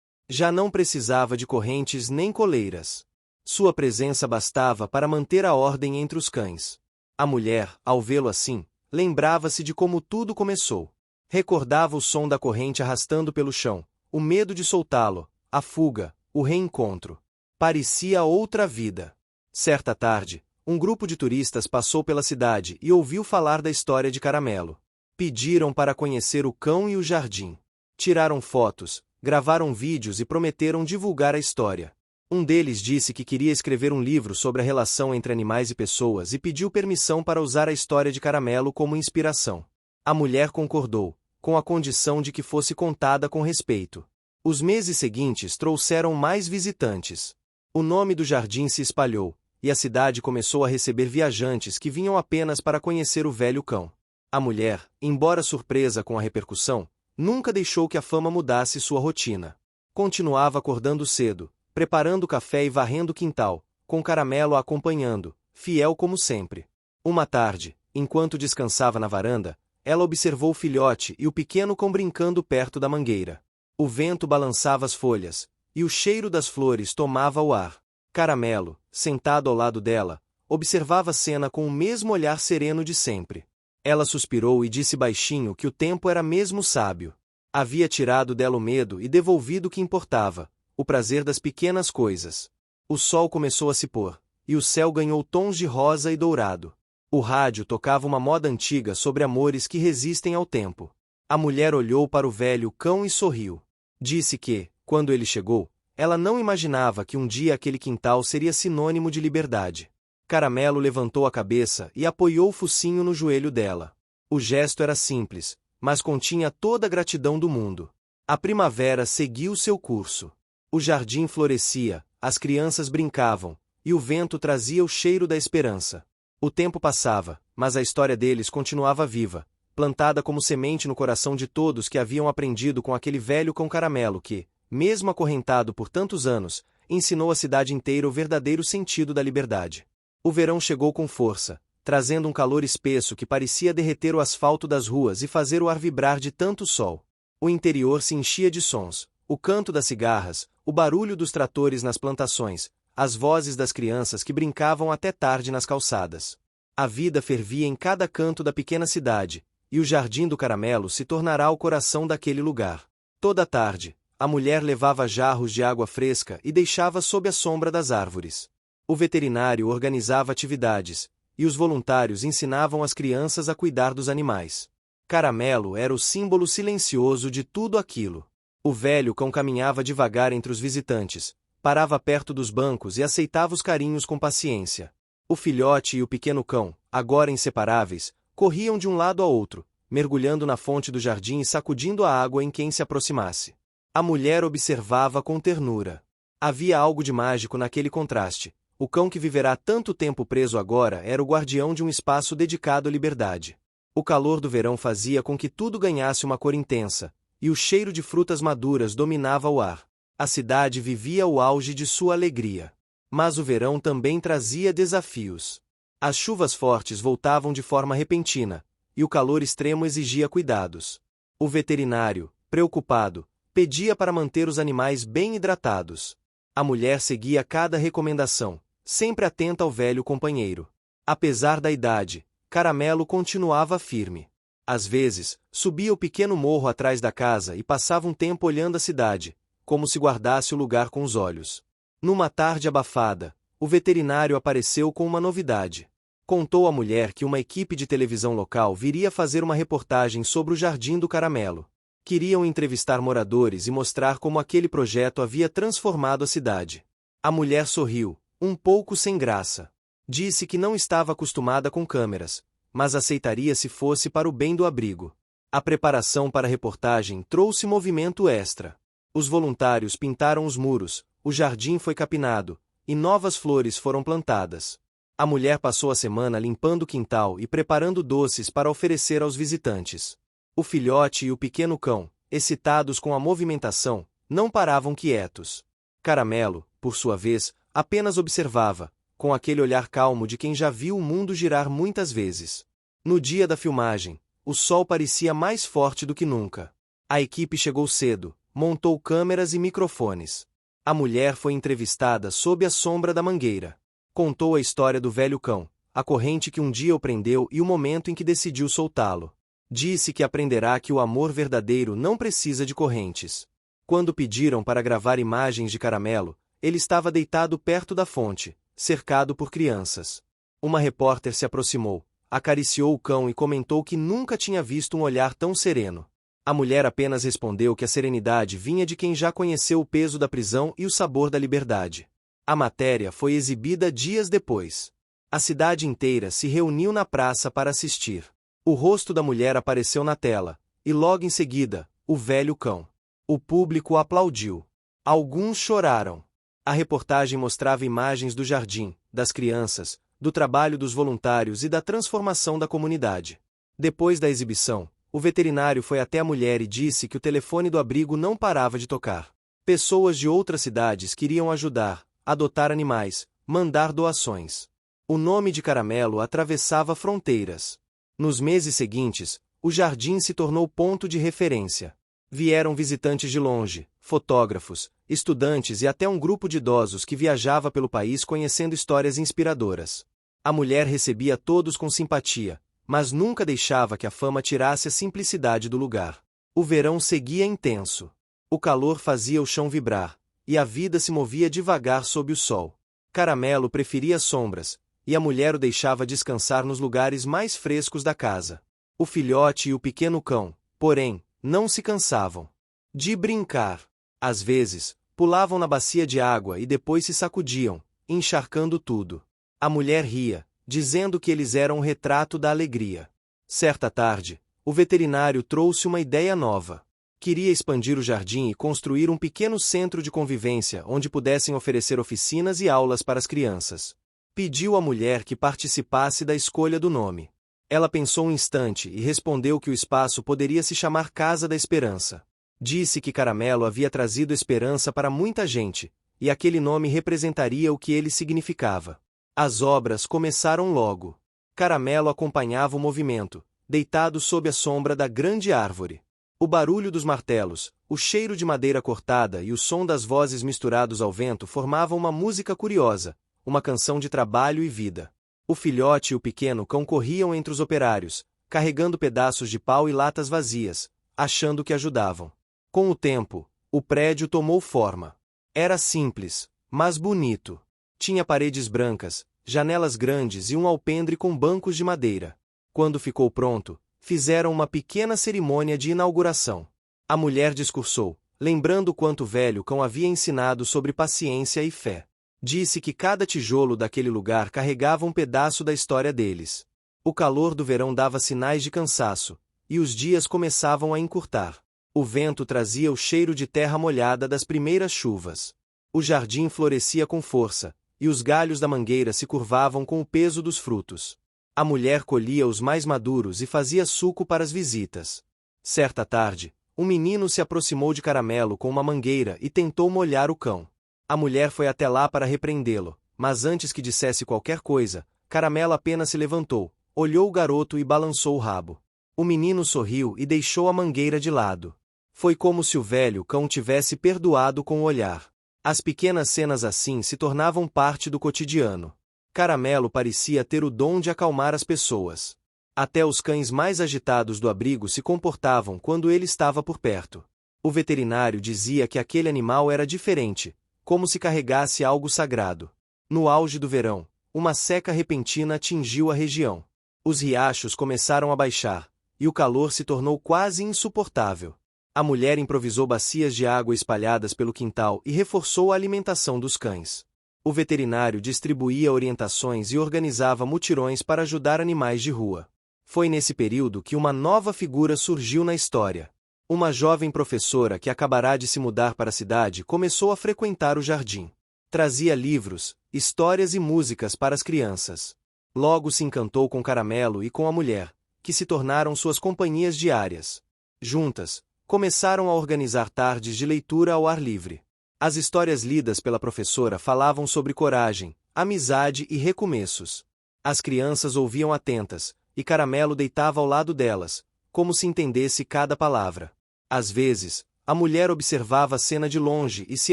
Já não precisava de correntes nem coleiras. Sua presença bastava para manter a ordem entre os cães. A mulher, ao vê-lo assim, lembrava-se de como tudo começou. Recordava o som da corrente arrastando pelo chão, o medo de soltá-lo, a fuga, o reencontro. Parecia outra vida. Certa tarde, um grupo de turistas passou pela cidade e ouviu falar da história de Caramelo. Pediram para conhecer o cão e o jardim. Tiraram fotos, gravaram vídeos e prometeram divulgar a história. Um deles disse que queria escrever um livro sobre a relação entre animais e pessoas e pediu permissão para usar a história de Caramelo como inspiração. A mulher concordou, com a condição de que fosse contada com respeito. Os meses seguintes trouxeram mais visitantes. O nome do jardim se espalhou, e a cidade começou a receber viajantes que vinham apenas para conhecer o velho cão. A mulher, embora surpresa com a repercussão, nunca deixou que a fama mudasse sua rotina. Continuava acordando cedo, preparando café e varrendo o quintal, com Caramelo a acompanhando, fiel como sempre. Uma tarde, enquanto descansava na varanda, ela observou o filhote e o pequeno cão brincando perto da mangueira. O vento balançava as folhas, e o cheiro das flores tomava o ar. Caramelo, sentado ao lado dela, observava a cena com o mesmo olhar sereno de sempre. Ela suspirou e disse baixinho que o tempo era mesmo sábio. Havia tirado dela o medo e devolvido o que importava, o prazer das pequenas coisas. O sol começou a se pôr, e o céu ganhou tons de rosa e dourado. O rádio tocava uma moda antiga sobre amores que resistem ao tempo. A mulher olhou para o velho cão e sorriu. Disse que, quando ele chegou, ela não imaginava que um dia aquele quintal seria sinônimo de liberdade. Caramelo levantou a cabeça e apoiou o focinho no joelho dela. O gesto era simples, mas continha toda a gratidão do mundo. A primavera seguiu seu curso. O jardim florescia, as crianças brincavam, e o vento trazia o cheiro da esperança. O tempo passava, mas a história deles continuava viva, plantada como semente no coração de todos que haviam aprendido com aquele velho cão Caramelo que, mesmo acorrentado por tantos anos, ensinou à cidade inteira o verdadeiro sentido da liberdade. O verão chegou com força, trazendo um calor espesso que parecia derreter o asfalto das ruas e fazer o ar vibrar de tanto sol. O interior se enchia de sons, o canto das cigarras, o barulho dos tratores nas plantações, as vozes das crianças que brincavam até tarde nas calçadas. A vida fervia em cada canto da pequena cidade, e o Jardim do Caramelo se tornará o coração daquele lugar. Toda tarde, a mulher levava jarros de água fresca e deixava sob a sombra das árvores. O veterinário organizava atividades, e os voluntários ensinavam as crianças a cuidar dos animais. Caramelo era o símbolo silencioso de tudo aquilo. O velho cão caminhava devagar entre os visitantes, parava perto dos bancos e aceitava os carinhos com paciência. O filhote e o pequeno cão, agora inseparáveis, corriam de um lado a outro, mergulhando na fonte do jardim e sacudindo a água em quem se aproximasse. A mulher observava com ternura. Havia algo de mágico naquele contraste. O cão que viverá tanto tempo preso agora era o guardião de um espaço dedicado à liberdade. O calor do verão fazia com que tudo ganhasse uma cor intensa, e o cheiro de frutas maduras dominava o ar. A cidade vivia o auge de sua alegria. Mas o verão também trazia desafios. As chuvas fortes voltavam de forma repentina, e o calor extremo exigia cuidados. O veterinário, preocupado, pedia para manter os animais bem hidratados. A mulher seguia cada recomendação, sempre atenta ao velho companheiro. Apesar da idade, Caramelo continuava firme. Às vezes, subia o pequeno morro atrás da casa e passava um tempo olhando a cidade, como se guardasse o lugar com os olhos. Numa tarde abafada, o veterinário apareceu com uma novidade. Contou à mulher que uma equipe de televisão local viria fazer uma reportagem sobre o Jardim do Caramelo. Queriam entrevistar moradores e mostrar como aquele projeto havia transformado a cidade. A mulher sorriu, um pouco sem graça. Disse que não estava acostumada com câmeras, mas aceitaria se fosse para o bem do abrigo. A preparação para a reportagem trouxe movimento extra. Os voluntários pintaram os muros, o jardim foi capinado, e novas flores foram plantadas. A mulher passou a semana limpando o quintal e preparando doces para oferecer aos visitantes. O filhote e o pequeno cão, excitados com a movimentação, não paravam quietos. Caramelo, por sua vez, apenas observava, com aquele olhar calmo de quem já viu o mundo girar muitas vezes. No dia da filmagem, o sol parecia mais forte do que nunca. A equipe chegou cedo, montou câmeras e microfones. A mulher foi entrevistada sob a sombra da mangueira. Contou a história do velho cão, a corrente que um dia o prendeu e o momento em que decidiu soltá-lo. Disse que aprenderá que o amor verdadeiro não precisa de correntes. Quando pediram para gravar imagens de Caramelo, ele estava deitado perto da fonte, cercado por crianças. Uma repórter se aproximou, acariciou o cão e comentou que nunca tinha visto um olhar tão sereno. A mulher apenas respondeu que a serenidade vinha de quem já conheceu o peso da prisão e o sabor da liberdade. A matéria foi exibida dias depois. A cidade inteira se reuniu na praça para assistir. O rosto da mulher apareceu na tela, e logo em seguida, o velho cão. O público aplaudiu. Alguns choraram. A reportagem mostrava imagens do jardim, das crianças, do trabalho dos voluntários e da transformação da comunidade. Depois da exibição, o veterinário foi até a mulher e disse que o telefone do abrigo não parava de tocar. Pessoas de outras cidades queriam ajudar, adotar animais, mandar doações. O nome de Caramelo atravessava fronteiras. Nos meses seguintes, o jardim se tornou ponto de referência. Vieram visitantes de longe, fotógrafos, estudantes e até um grupo de idosos que viajava pelo país conhecendo histórias inspiradoras. A mulher recebia todos com simpatia, mas nunca deixava que a fama tirasse a simplicidade do lugar. O verão seguia intenso. O calor fazia o chão vibrar, e a vida se movia devagar sob o sol. Caramelo preferia sombras, e a mulher o deixava descansar nos lugares mais frescos da casa. O filhote e o pequeno cão, porém, não se cansavam de brincar. Às vezes, pulavam na bacia de água e depois se sacudiam, encharcando tudo. A mulher ria, dizendo que eles eram um retrato da alegria. Certa tarde, o veterinário trouxe uma ideia nova. Queria expandir o jardim e construir um pequeno centro de convivência onde pudessem oferecer oficinas e aulas para as crianças. Pediu à mulher que participasse da escolha do nome. Ela pensou um instante e respondeu que o espaço poderia se chamar Casa da Esperança. Disse que Caramelo havia trazido esperança para muita gente, e aquele nome representaria o que ele significava. As obras começaram logo. Caramelo acompanhava o movimento, deitado sob a sombra da grande árvore. O barulho dos martelos, o cheiro de madeira cortada e o som das vozes misturados ao vento formavam uma música curiosa, uma canção de trabalho e vida. O filhote e o pequeno cão corriam entre os operários, carregando pedaços de pau e latas vazias, achando que ajudavam. Com o tempo, o prédio tomou forma. Era simples, mas bonito. Tinha paredes brancas, janelas grandes e um alpendre com bancos de madeira. Quando ficou pronto, fizeram uma pequena cerimônia de inauguração. A mulher discursou, lembrando quanto o velho cão havia ensinado sobre paciência e fé. Disse que cada tijolo daquele lugar carregava um pedaço da história deles. O calor do verão dava sinais de cansaço, e os dias começavam a encurtar. O vento trazia o cheiro de terra molhada das primeiras chuvas. O jardim florescia com força, e os galhos da mangueira se curvavam com o peso dos frutos. A mulher colhia os mais maduros e fazia suco para as visitas. Certa tarde, um menino se aproximou de Caramelo com uma mangueira e tentou molhar o cão. A mulher foi até lá para repreendê-lo, mas antes que dissesse qualquer coisa, Caramelo apenas se levantou, olhou o garoto e balançou o rabo. O menino sorriu e deixou a mangueira de lado. Foi como se o velho cão tivesse perdoado com o olhar. As pequenas cenas assim se tornavam parte do cotidiano. Caramelo parecia ter o dom de acalmar as pessoas. Até os cães mais agitados do abrigo se comportavam quando ele estava por perto. O veterinário dizia que aquele animal era diferente, como se carregasse algo sagrado. No auge do verão, uma seca repentina atingiu a região. Os riachos começaram a baixar, e o calor se tornou quase insuportável. A mulher improvisou bacias de água espalhadas pelo quintal e reforçou a alimentação dos cães. O veterinário distribuía orientações e organizava mutirões para ajudar animais de rua. Foi nesse período que uma nova figura surgiu na história. Uma jovem professora que acabará de se mudar para a cidade começou a frequentar o jardim. Trazia livros, histórias e músicas para as crianças. Logo se encantou com Caramelo e com a mulher, que se tornaram suas companhias diárias. Juntas, começaram a organizar tardes de leitura ao ar livre. As histórias lidas pela professora falavam sobre coragem, amizade e recomeços. As crianças ouviam atentas, e Caramelo deitava ao lado delas, como se entendesse cada palavra. Às vezes, a mulher observava a cena de longe e se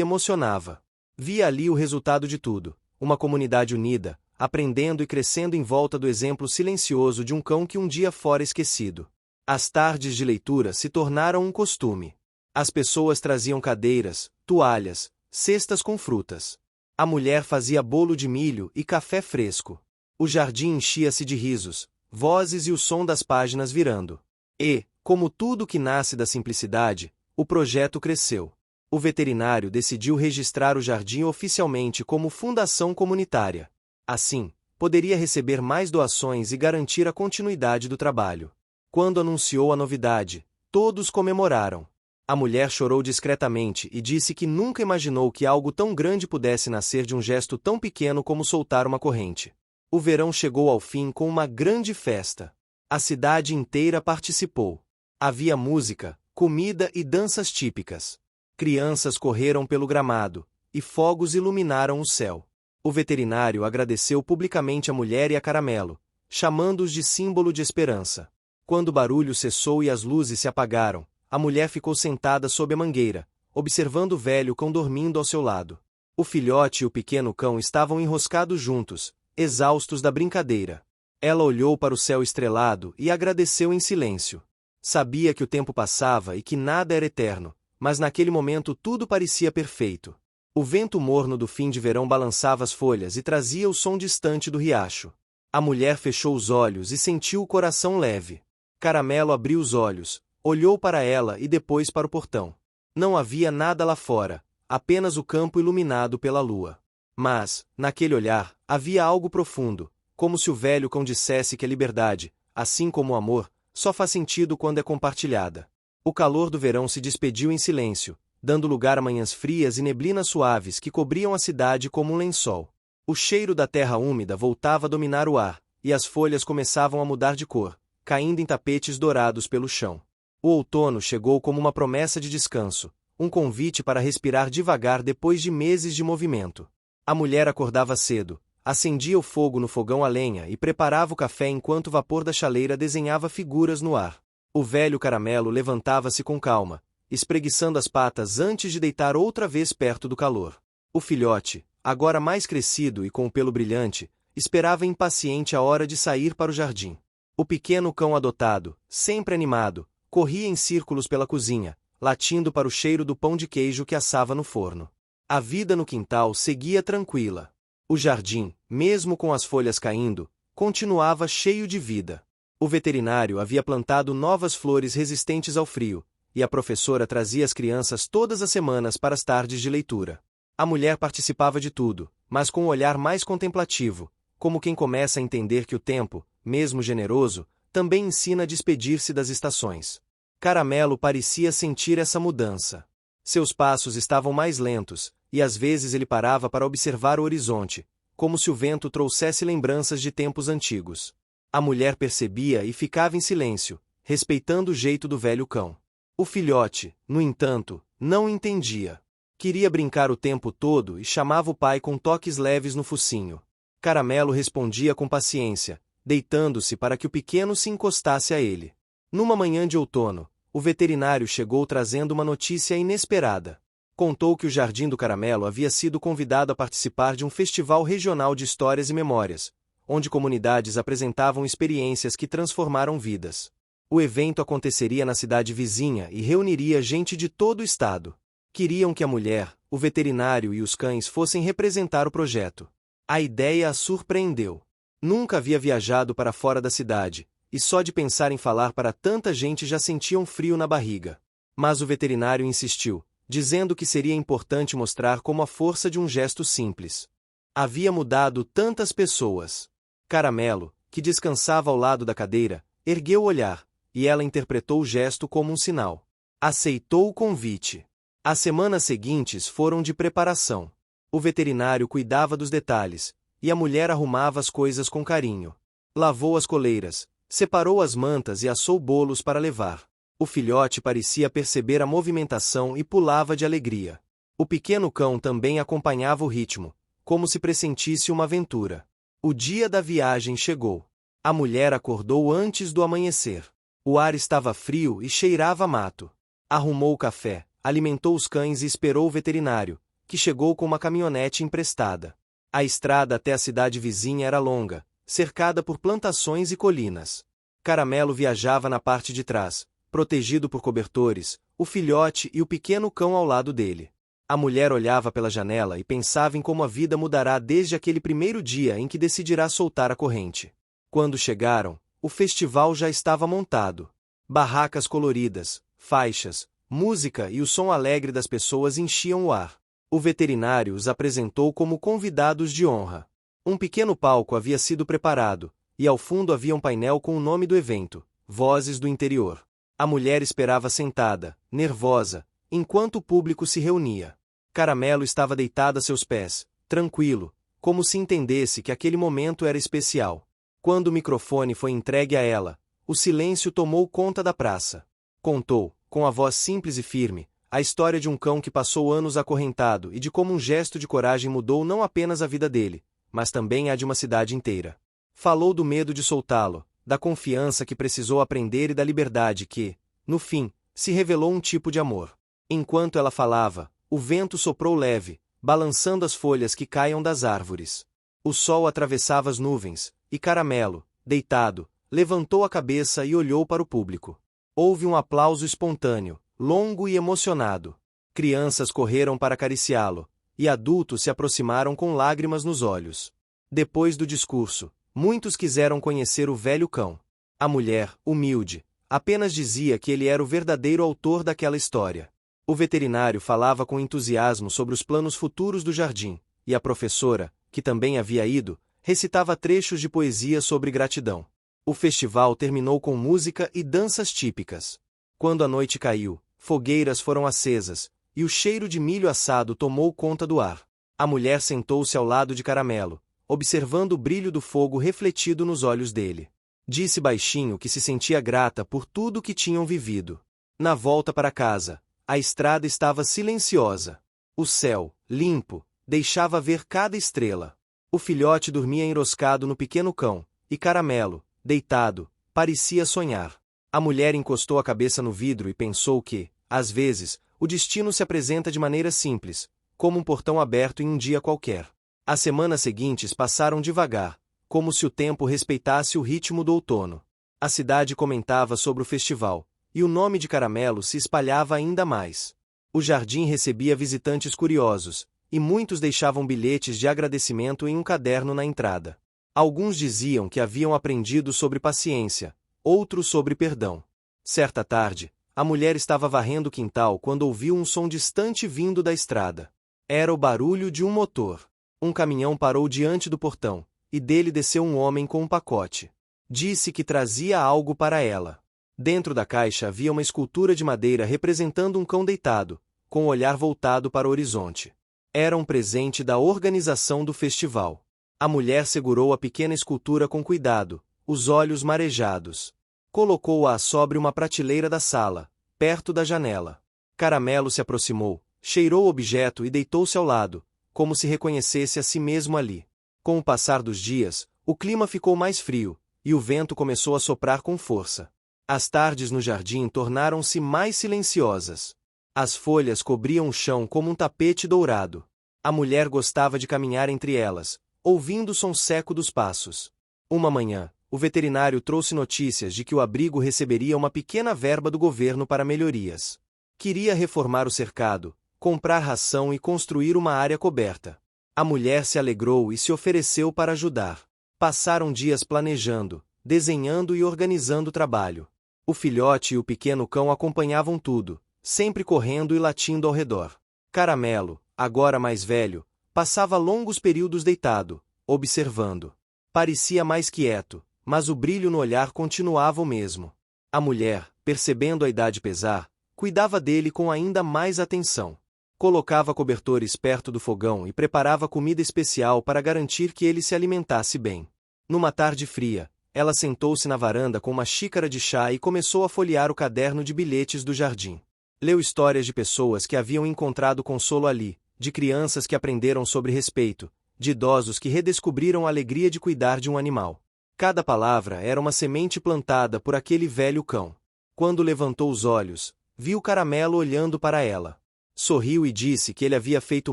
emocionava. Via ali o resultado de tudo, uma comunidade unida, aprendendo e crescendo em volta do exemplo silencioso de um cão que um dia fora esquecido. As tardes de leitura se tornaram um costume. As pessoas traziam cadeiras, toalhas, cestas com frutas. A mulher fazia bolo de milho e café fresco. O jardim enchia-se de risos, vozes e o som das páginas virando. E, como tudo que nasce da simplicidade, o projeto cresceu. O veterinário decidiu registrar o jardim oficialmente como fundação comunitária. Assim, poderia receber mais doações e garantir a continuidade do trabalho. Quando anunciou a novidade, todos comemoraram. A mulher chorou discretamente e disse que nunca imaginou que algo tão grande pudesse nascer de um gesto tão pequeno como soltar uma corrente. O verão chegou ao fim com uma grande festa. A cidade inteira participou. Havia música, comida e danças típicas. Crianças correram pelo gramado, e fogos iluminaram o céu. O veterinário agradeceu publicamente a mulher e a Caramelo, chamando-os de símbolo de esperança. Quando o barulho cessou e as luzes se apagaram, a mulher ficou sentada sob a mangueira, observando o velho cão dormindo ao seu lado. O filhote e o pequeno cão estavam enroscados juntos, exaustos da brincadeira. Ela olhou para o céu estrelado e agradeceu em silêncio. Sabia que o tempo passava e que nada era eterno, mas naquele momento tudo parecia perfeito. O vento morno do fim de verão balançava as folhas e trazia o som distante do riacho. A mulher fechou os olhos e sentiu o coração leve. Caramelo abriu os olhos, olhou para ela e depois para o portão. Não havia nada lá fora, apenas o campo iluminado pela lua. Mas, naquele olhar, havia algo profundo, como se o velho cão dissesse que a liberdade, assim como o amor, só faz sentido quando é compartilhada. O calor do verão se despediu em silêncio, dando lugar a manhãs frias e neblinas suaves que cobriam a cidade como um lençol. O cheiro da terra úmida voltava a dominar o ar, e as folhas começavam a mudar de cor, caindo em tapetes dourados pelo chão. O outono chegou como uma promessa de descanso, um convite para respirar devagar depois de meses de movimento. A mulher acordava cedo, acendia o fogo no fogão a lenha e preparava o café enquanto o vapor da chaleira desenhava figuras no ar. O velho Caramelo levantava-se com calma, espreguiçando as patas antes de deitar outra vez perto do calor. O filhote, agora mais crescido e com o pelo brilhante, esperava impaciente a hora de sair para o jardim. O pequeno cão adotado, sempre animado, corria em círculos pela cozinha, latindo para o cheiro do pão de queijo que assava no forno. A vida no quintal seguia tranquila. O jardim, mesmo com as folhas caindo, continuava cheio de vida. O veterinário havia plantado novas flores resistentes ao frio, e a professora trazia as crianças todas as semanas para as tardes de leitura. A mulher participava de tudo, mas com um olhar mais contemplativo, como quem começa a entender que o tempo, mesmo generoso, também ensina a despedir-se das estações. Caramelo parecia sentir essa mudança. Seus passos estavam mais lentos, e às vezes ele parava para observar o horizonte, como se o vento trouxesse lembranças de tempos antigos. A mulher percebia e ficava em silêncio, respeitando o jeito do velho cão. O filhote, no entanto, não entendia. Queria brincar o tempo todo e chamava o pai com toques leves no focinho. Caramelo respondia com paciência, deitando-se para que o pequeno se encostasse a ele. Numa manhã de outono, o veterinário chegou trazendo uma notícia inesperada. Contou que o Jardim do Caramelo havia sido convidado a participar de um festival regional de histórias e memórias, onde comunidades apresentavam experiências que transformaram vidas. O evento aconteceria na cidade vizinha e reuniria gente de todo o estado. Queriam que a mulher, o veterinário e os cães fossem representar o projeto. A ideia a surpreendeu. Nunca havia viajado para fora da cidade, e só de pensar em falar para tanta gente já sentia um frio na barriga. Mas o veterinário insistiu, dizendo que seria importante mostrar como a força de um gesto simples havia mudado tantas pessoas. Caramelo, que descansava ao lado da cadeira, ergueu o olhar, e ela interpretou o gesto como um sinal. Aceitou o convite. As semanas seguintes foram de preparação. O veterinário cuidava dos detalhes, e a mulher arrumava as coisas com carinho. Lavou as coleiras, separou as mantas e assou bolos para levar. O filhote parecia perceber a movimentação e pulava de alegria. O pequeno cão também acompanhava o ritmo, como se pressentisse uma aventura. O dia da viagem chegou. A mulher acordou antes do amanhecer. O ar estava frio e cheirava a mato. Arrumou o café, alimentou os cães e esperou o veterinário, que chegou com uma caminhonete emprestada. A estrada até a cidade vizinha era longa, cercada por plantações e colinas. Caramelo viajava na parte de trás, protegido por cobertores, o filhote e o pequeno cão ao lado dele. A mulher olhava pela janela e pensava em como a vida mudará desde aquele primeiro dia em que decidirá soltar a corrente. Quando chegaram, o festival já estava montado. Barracas coloridas, faixas, música e o som alegre das pessoas enchiam o ar. O veterinário os apresentou como convidados de honra. Um pequeno palco havia sido preparado, e ao fundo havia um painel com o nome do evento, Vozes do Interior. A mulher esperava sentada, nervosa, enquanto o público se reunia. Caramelo estava deitado a seus pés, tranquilo, como se entendesse que aquele momento era especial. Quando o microfone foi entregue a ela, o silêncio tomou conta da praça. Contou, com a voz simples e firme, a história de um cão que passou anos acorrentado e de como um gesto de coragem mudou não apenas a vida dele, mas também a de uma cidade inteira. Falou do medo de soltá-lo, da confiança que precisou aprender e da liberdade que, no fim, se revelou um tipo de amor. Enquanto ela falava, o vento soprou leve, balançando as folhas que caíam das árvores. O sol atravessava as nuvens, e Caramelo, deitado, levantou a cabeça e olhou para o público. Houve um aplauso espontâneo, longo e emocionado. Crianças correram para acariciá-lo, e adultos se aproximaram com lágrimas nos olhos. Depois do discurso, muitos quiseram conhecer o velho cão. A mulher, humilde, apenas dizia que ele era o verdadeiro autor daquela história. O veterinário falava com entusiasmo sobre os planos futuros do jardim, e a professora, que também havia ido, recitava trechos de poesia sobre gratidão. O festival terminou com música e danças típicas. Quando a noite caiu, fogueiras foram acesas, e o cheiro de milho assado tomou conta do ar. A mulher sentou-se ao lado de Caramelo, observando o brilho do fogo refletido nos olhos dele. Disse baixinho que se sentia grata por tudo que tinham vivido. Na volta para casa, a estrada estava silenciosa. O céu, limpo, deixava ver cada estrela. O filhote dormia enroscado no pequeno cão, e Caramelo, deitado, parecia sonhar. A mulher encostou a cabeça no vidro e pensou que, às vezes, o destino se apresenta de maneira simples, como um portão aberto em um dia qualquer. As semanas seguintes passaram devagar, como se o tempo respeitasse o ritmo do outono. A cidade comentava sobre o festival, e o nome de Caramelo se espalhava ainda mais. O jardim recebia visitantes curiosos, e muitos deixavam bilhetes de agradecimento em um caderno na entrada. Alguns diziam que haviam aprendido sobre paciência, outros sobre perdão. Certa tarde, a mulher estava varrendo o quintal quando ouviu um som distante vindo da estrada. Era o barulho de um motor. Um caminhão parou diante do portão, e dele desceu um homem com um pacote. Disse que trazia algo para ela. Dentro da caixa havia uma escultura de madeira representando um cão deitado, com o olhar voltado para o horizonte. Era um presente da organização do festival. A mulher segurou a pequena escultura com cuidado, os olhos marejados. Colocou-a sobre uma prateleira da sala, perto da janela. Caramelo se aproximou, cheirou o objeto e deitou-se ao lado, como se reconhecesse a si mesmo ali. Com o passar dos dias, o clima ficou mais frio, e o vento começou a soprar com força. As tardes no jardim tornaram-se mais silenciosas. As folhas cobriam o chão como um tapete dourado. A mulher gostava de caminhar entre elas, ouvindo o som seco dos passos. Uma manhã, o veterinário trouxe notícias de que o abrigo receberia uma pequena verba do governo para melhorias. Queria reformar o cercado, comprar ração e construir uma área coberta. A mulher se alegrou e se ofereceu para ajudar. Passaram dias planejando, desenhando e organizando o trabalho. O filhote e o pequeno cão acompanhavam tudo, sempre correndo e latindo ao redor. Caramelo, agora mais velho, passava longos períodos deitado, observando. Parecia mais quieto, mas o brilho no olhar continuava o mesmo. A mulher, percebendo a idade pesar, cuidava dele com ainda mais atenção. Colocava cobertores perto do fogão e preparava comida especial para garantir que ele se alimentasse bem. Numa tarde fria, ela sentou-se na varanda com uma xícara de chá e começou a folhear o caderno de bilhetes do jardim. Leu histórias de pessoas que haviam encontrado consolo ali, de crianças que aprenderam sobre respeito, de idosos que redescobriram a alegria de cuidar de um animal. Cada palavra era uma semente plantada por aquele velho cão. Quando levantou os olhos, viu Caramelo olhando para ela. Sorriu e disse que ele havia feito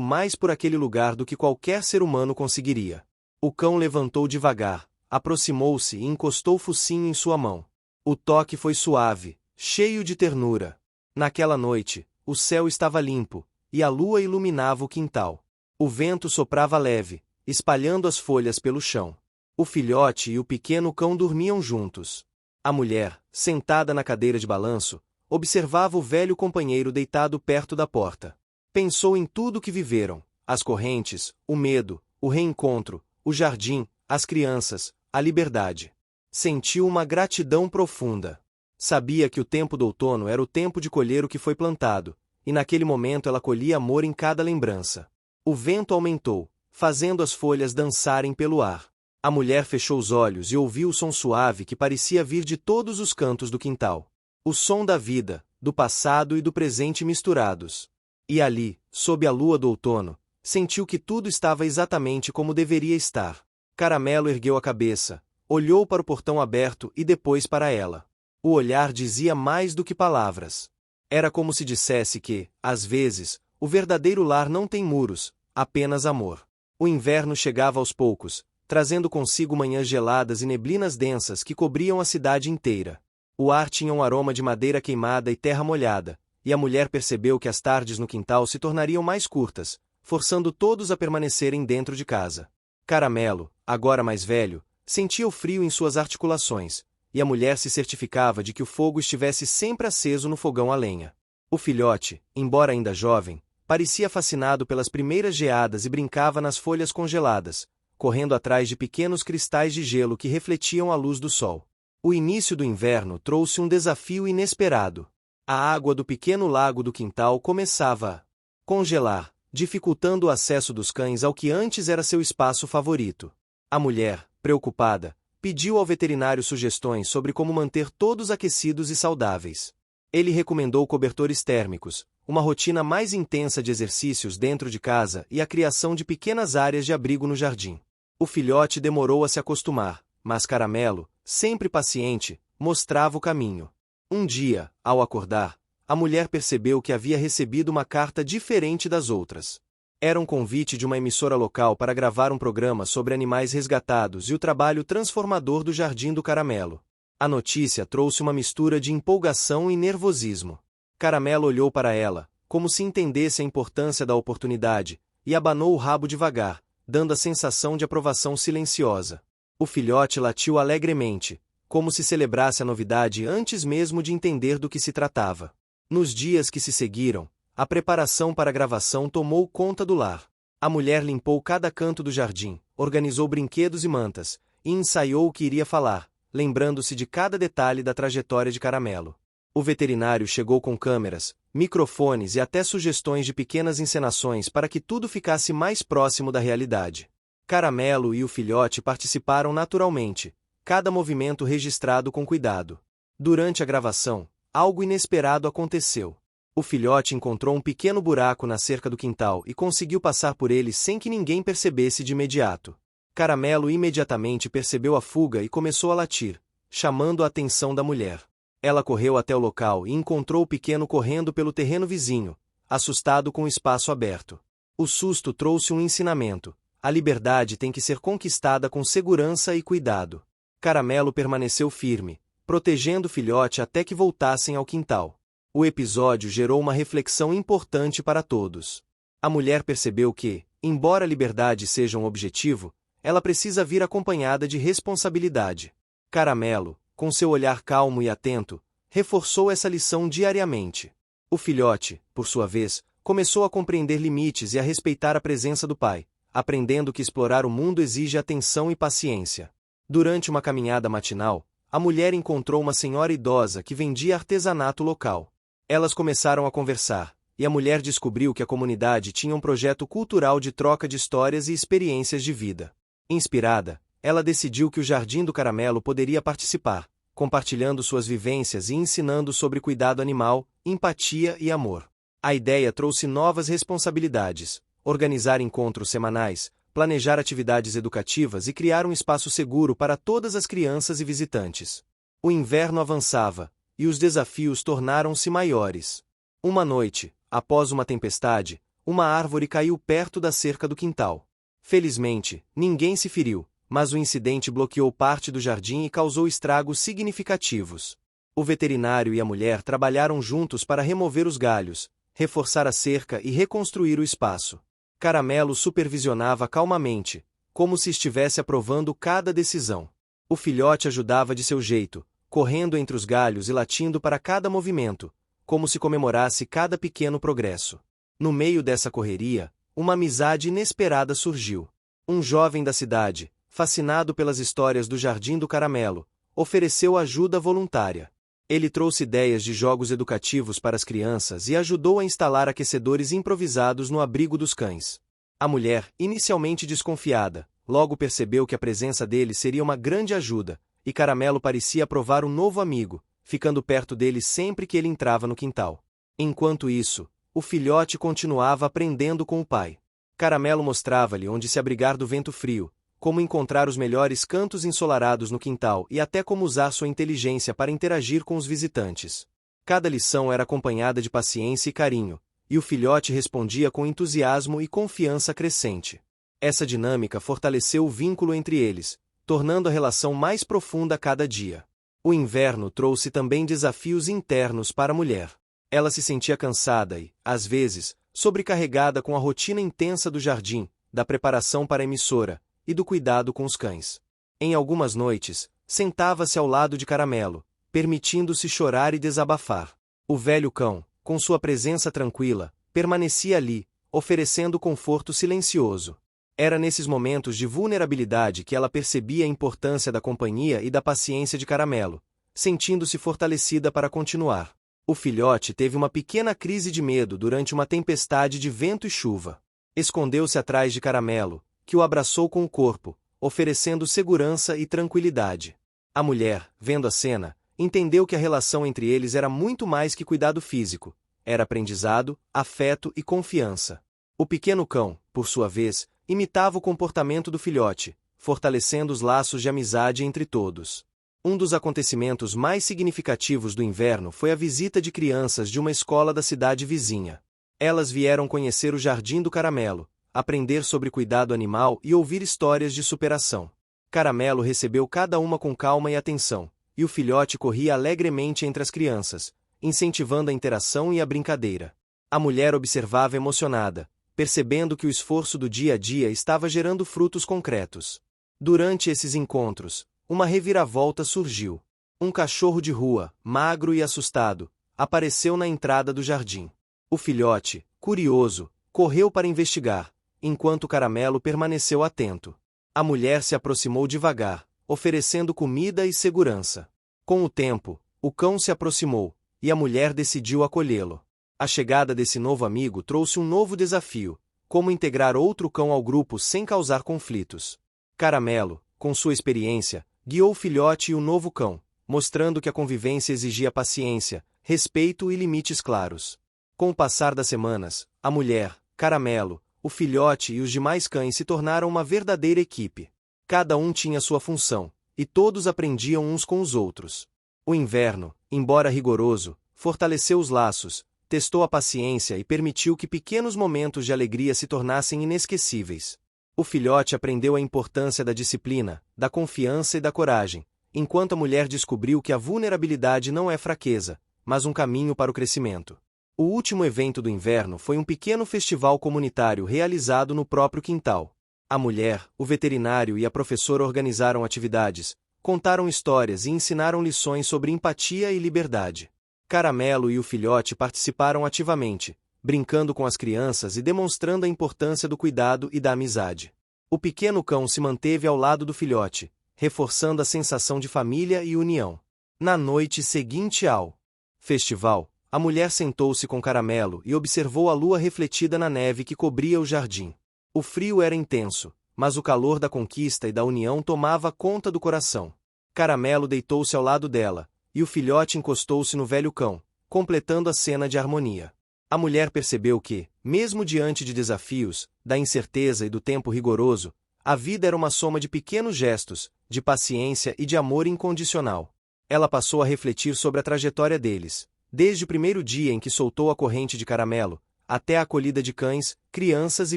mais por aquele lugar do que qualquer ser humano conseguiria. O cão levantou devagar, aproximou-se e encostou o focinho em sua mão. O toque foi suave, cheio de ternura. Naquela noite, o céu estava limpo, e a lua iluminava o quintal. O vento soprava leve, espalhando as folhas pelo chão. O filhote e o pequeno cão dormiam juntos. A mulher, sentada na cadeira de balanço, observava o velho companheiro deitado perto da porta. Pensou em tudo o que viveram: as correntes, o medo, o reencontro, o jardim, as crianças, a liberdade. Sentiu uma gratidão profunda. Sabia que o tempo do outono era o tempo de colher o que foi plantado, e naquele momento ela colhia amor em cada lembrança. O vento aumentou, fazendo as folhas dançarem pelo ar. A mulher fechou os olhos e ouviu o som suave que parecia vir de todos os cantos do quintal. O som da vida, do passado e do presente misturados. E ali, sob a lua do outono, sentiu que tudo estava exatamente como deveria estar. Caramelo ergueu a cabeça, olhou para o portão aberto e depois para ela. O olhar dizia mais do que palavras. Era como se dissesse que, às vezes, o verdadeiro lar não tem muros, apenas amor. O inverno chegava aos poucos, trazendo consigo manhãs geladas e neblinas densas que cobriam a cidade inteira. O ar tinha um aroma de madeira queimada e terra molhada, e a mulher percebeu que as tardes no quintal se tornariam mais curtas, forçando todos a permanecerem dentro de casa. Caramelo, agora mais velho, sentia o frio em suas articulações, e a mulher se certificava de que o fogo estivesse sempre aceso no fogão a lenha. O filhote, embora ainda jovem, parecia fascinado pelas primeiras geadas e brincava nas folhas congeladas, correndo atrás de pequenos cristais de gelo que refletiam a luz do sol. O início do inverno trouxe um desafio inesperado. A água do pequeno lago do quintal começava a congelar, dificultando o acesso dos cães ao que antes era seu espaço favorito. A mulher, preocupada, pediu ao veterinário sugestões sobre como manter todos aquecidos e saudáveis. Ele recomendou cobertores térmicos, uma rotina mais intensa de exercícios dentro de casa e a criação de pequenas áreas de abrigo no jardim. O filhote demorou a se acostumar, mas Caramelo, sempre paciente, mostrava o caminho. Um dia, ao acordar, a mulher percebeu que havia recebido uma carta diferente das outras. Era um convite de uma emissora local para gravar um programa sobre animais resgatados e o trabalho transformador do Jardim do Caramelo. A notícia trouxe uma mistura de empolgação e nervosismo. Caramelo olhou para ela, como se entendesse a importância da oportunidade, e abanou o rabo devagar, dando a sensação de aprovação silenciosa. O filhote latiu alegremente, como se celebrasse a novidade antes mesmo de entender do que se tratava. Nos dias que se seguiram, a preparação para a gravação tomou conta do lar. A mulher limpou cada canto do jardim, organizou brinquedos e mantas, e ensaiou o que iria falar, lembrando-se de cada detalhe da trajetória de Caramelo. O veterinário chegou com câmeras, microfones e até sugestões de pequenas encenações para que tudo ficasse mais próximo da realidade. Caramelo e o filhote participaram naturalmente, cada movimento registrado com cuidado. Durante a gravação, algo inesperado aconteceu. O filhote encontrou um pequeno buraco na cerca do quintal e conseguiu passar por ele sem que ninguém percebesse de imediato. Caramelo imediatamente percebeu a fuga e começou a latir, chamando a atenção da mulher. Ela correu até o local e encontrou o pequeno correndo pelo terreno vizinho, assustado com o espaço aberto. O susto trouxe um ensinamento: a liberdade tem que ser conquistada com segurança e cuidado. Caramelo permaneceu firme, protegendo o filhote até que voltassem ao quintal. O episódio gerou uma reflexão importante para todos. A mulher percebeu que, embora a liberdade seja um objetivo, ela precisa vir acompanhada de responsabilidade. Caramelo, com seu olhar calmo e atento, reforçou essa lição diariamente. O filhote, por sua vez, começou a compreender limites e a respeitar a presença do pai, aprendendo que explorar o mundo exige atenção e paciência. Durante uma caminhada matinal, a mulher encontrou uma senhora idosa que vendia artesanato local. Elas começaram a conversar, e a mulher descobriu que a comunidade tinha um projeto cultural de troca de histórias e experiências de vida. Inspirada, ela decidiu que o Jardim do Caramelo poderia participar, compartilhando suas vivências e ensinando sobre cuidado animal, empatia e amor. A ideia trouxe novas responsabilidades: organizar encontros semanais, planejar atividades educativas e criar um espaço seguro para todas as crianças e visitantes. O inverno avançava, e os desafios tornaram-se maiores. Uma noite, após uma tempestade, uma árvore caiu perto da cerca do quintal. Felizmente, ninguém se feriu, mas o incidente bloqueou parte do jardim e causou estragos significativos. O veterinário e a mulher trabalharam juntos para remover os galhos, reforçar a cerca e reconstruir o espaço. Caramelo supervisionava calmamente, como se estivesse aprovando cada decisão. O filhote ajudava de seu jeito, correndo entre os galhos e latindo para cada movimento, como se comemorasse cada pequeno progresso. No meio dessa correria, uma amizade inesperada surgiu. Um jovem da cidade, fascinado pelas histórias do Jardim do Caramelo, ofereceu ajuda voluntária. Ele trouxe ideias de jogos educativos para as crianças e ajudou a instalar aquecedores improvisados no abrigo dos cães. A mulher, inicialmente desconfiada, logo percebeu que a presença dele seria uma grande ajuda, e Caramelo parecia aprovar um novo amigo, ficando perto dele sempre que ele entrava no quintal. Enquanto isso, o filhote continuava aprendendo com o pai. Caramelo mostrava-lhe onde se abrigar do vento frio, como encontrar os melhores cantos ensolarados no quintal e até como usar sua inteligência para interagir com os visitantes. Cada lição era acompanhada de paciência e carinho, e o filhote respondia com entusiasmo e confiança crescente. Essa dinâmica fortaleceu o vínculo entre eles, tornando a relação mais profunda a cada dia. O inverno trouxe também desafios internos para a mulher. Ela se sentia cansada e, às vezes, sobrecarregada com a rotina intensa do jardim, da preparação para a emissora, e do cuidado com os cães. Em algumas noites, sentava-se ao lado de Caramelo, permitindo-se chorar e desabafar. O velho cão, com sua presença tranquila, permanecia ali, oferecendo conforto silencioso. Era nesses momentos de vulnerabilidade que ela percebia a importância da companhia e da paciência de Caramelo, sentindo-se fortalecida para continuar. O filhote teve uma pequena crise de medo durante uma tempestade de vento e chuva. Escondeu-se atrás de Caramelo, que o abraçou com o corpo, oferecendo segurança e tranquilidade. A mulher, vendo a cena, entendeu que a relação entre eles era muito mais que cuidado físico, era aprendizado, afeto e confiança. O pequeno cão, por sua vez, imitava o comportamento do filhote, fortalecendo os laços de amizade entre todos. Um dos acontecimentos mais significativos do inverno foi a visita de crianças de uma escola da cidade vizinha. Elas vieram conhecer o Jardim do Caramelo, aprender sobre cuidado animal e ouvir histórias de superação. Caramelo recebeu cada uma com calma e atenção, e o filhote corria alegremente entre as crianças, incentivando a interação e a brincadeira. A mulher observava emocionada, percebendo que o esforço do dia a dia estava gerando frutos concretos. Durante esses encontros, uma reviravolta surgiu. Um cachorro de rua, magro e assustado, apareceu na entrada do jardim. O filhote, curioso, correu para investigar, enquanto Caramelo permaneceu atento. A mulher se aproximou devagar, oferecendo comida e segurança. Com o tempo, o cão se aproximou, e a mulher decidiu acolhê-lo. A chegada desse novo amigo trouxe um novo desafio: como integrar outro cão ao grupo sem causar conflitos. Caramelo, com sua experiência, guiou o filhote e o novo cão, mostrando que a convivência exigia paciência, respeito e limites claros. Com o passar das semanas, a mulher, Caramelo, o filhote e os demais cães se tornaram uma verdadeira equipe. Cada um tinha sua função, e todos aprendiam uns com os outros. O inverno, embora rigoroso, fortaleceu os laços, testou a paciência e permitiu que pequenos momentos de alegria se tornassem inesquecíveis. O filhote aprendeu a importância da disciplina, da confiança e da coragem, enquanto a mulher descobriu que a vulnerabilidade não é fraqueza, mas um caminho para o crescimento. O último evento do inverno foi um pequeno festival comunitário realizado no próprio quintal. A mulher, o veterinário e a professora organizaram atividades, contaram histórias e ensinaram lições sobre empatia e liberdade. Caramelo e o filhote participaram ativamente, brincando com as crianças e demonstrando a importância do cuidado e da amizade. O pequeno cão se manteve ao lado do filhote, reforçando a sensação de família e união. Na noite seguinte ao festival, a mulher sentou-se com Caramelo e observou a lua refletida na neve que cobria o jardim. O frio era intenso, mas o calor da conquista e da união tomava conta do coração. Caramelo deitou-se ao lado dela, e o filhote encostou-se no velho cão, completando a cena de harmonia. A mulher percebeu que, Mesmo diante de desafios, da incerteza e do tempo rigoroso, a vida era uma soma de pequenos gestos, de paciência e de amor incondicional. Ela passou a refletir sobre a trajetória deles, desde o primeiro dia em que soltou a corrente de caramelo, até a acolhida de cães, crianças e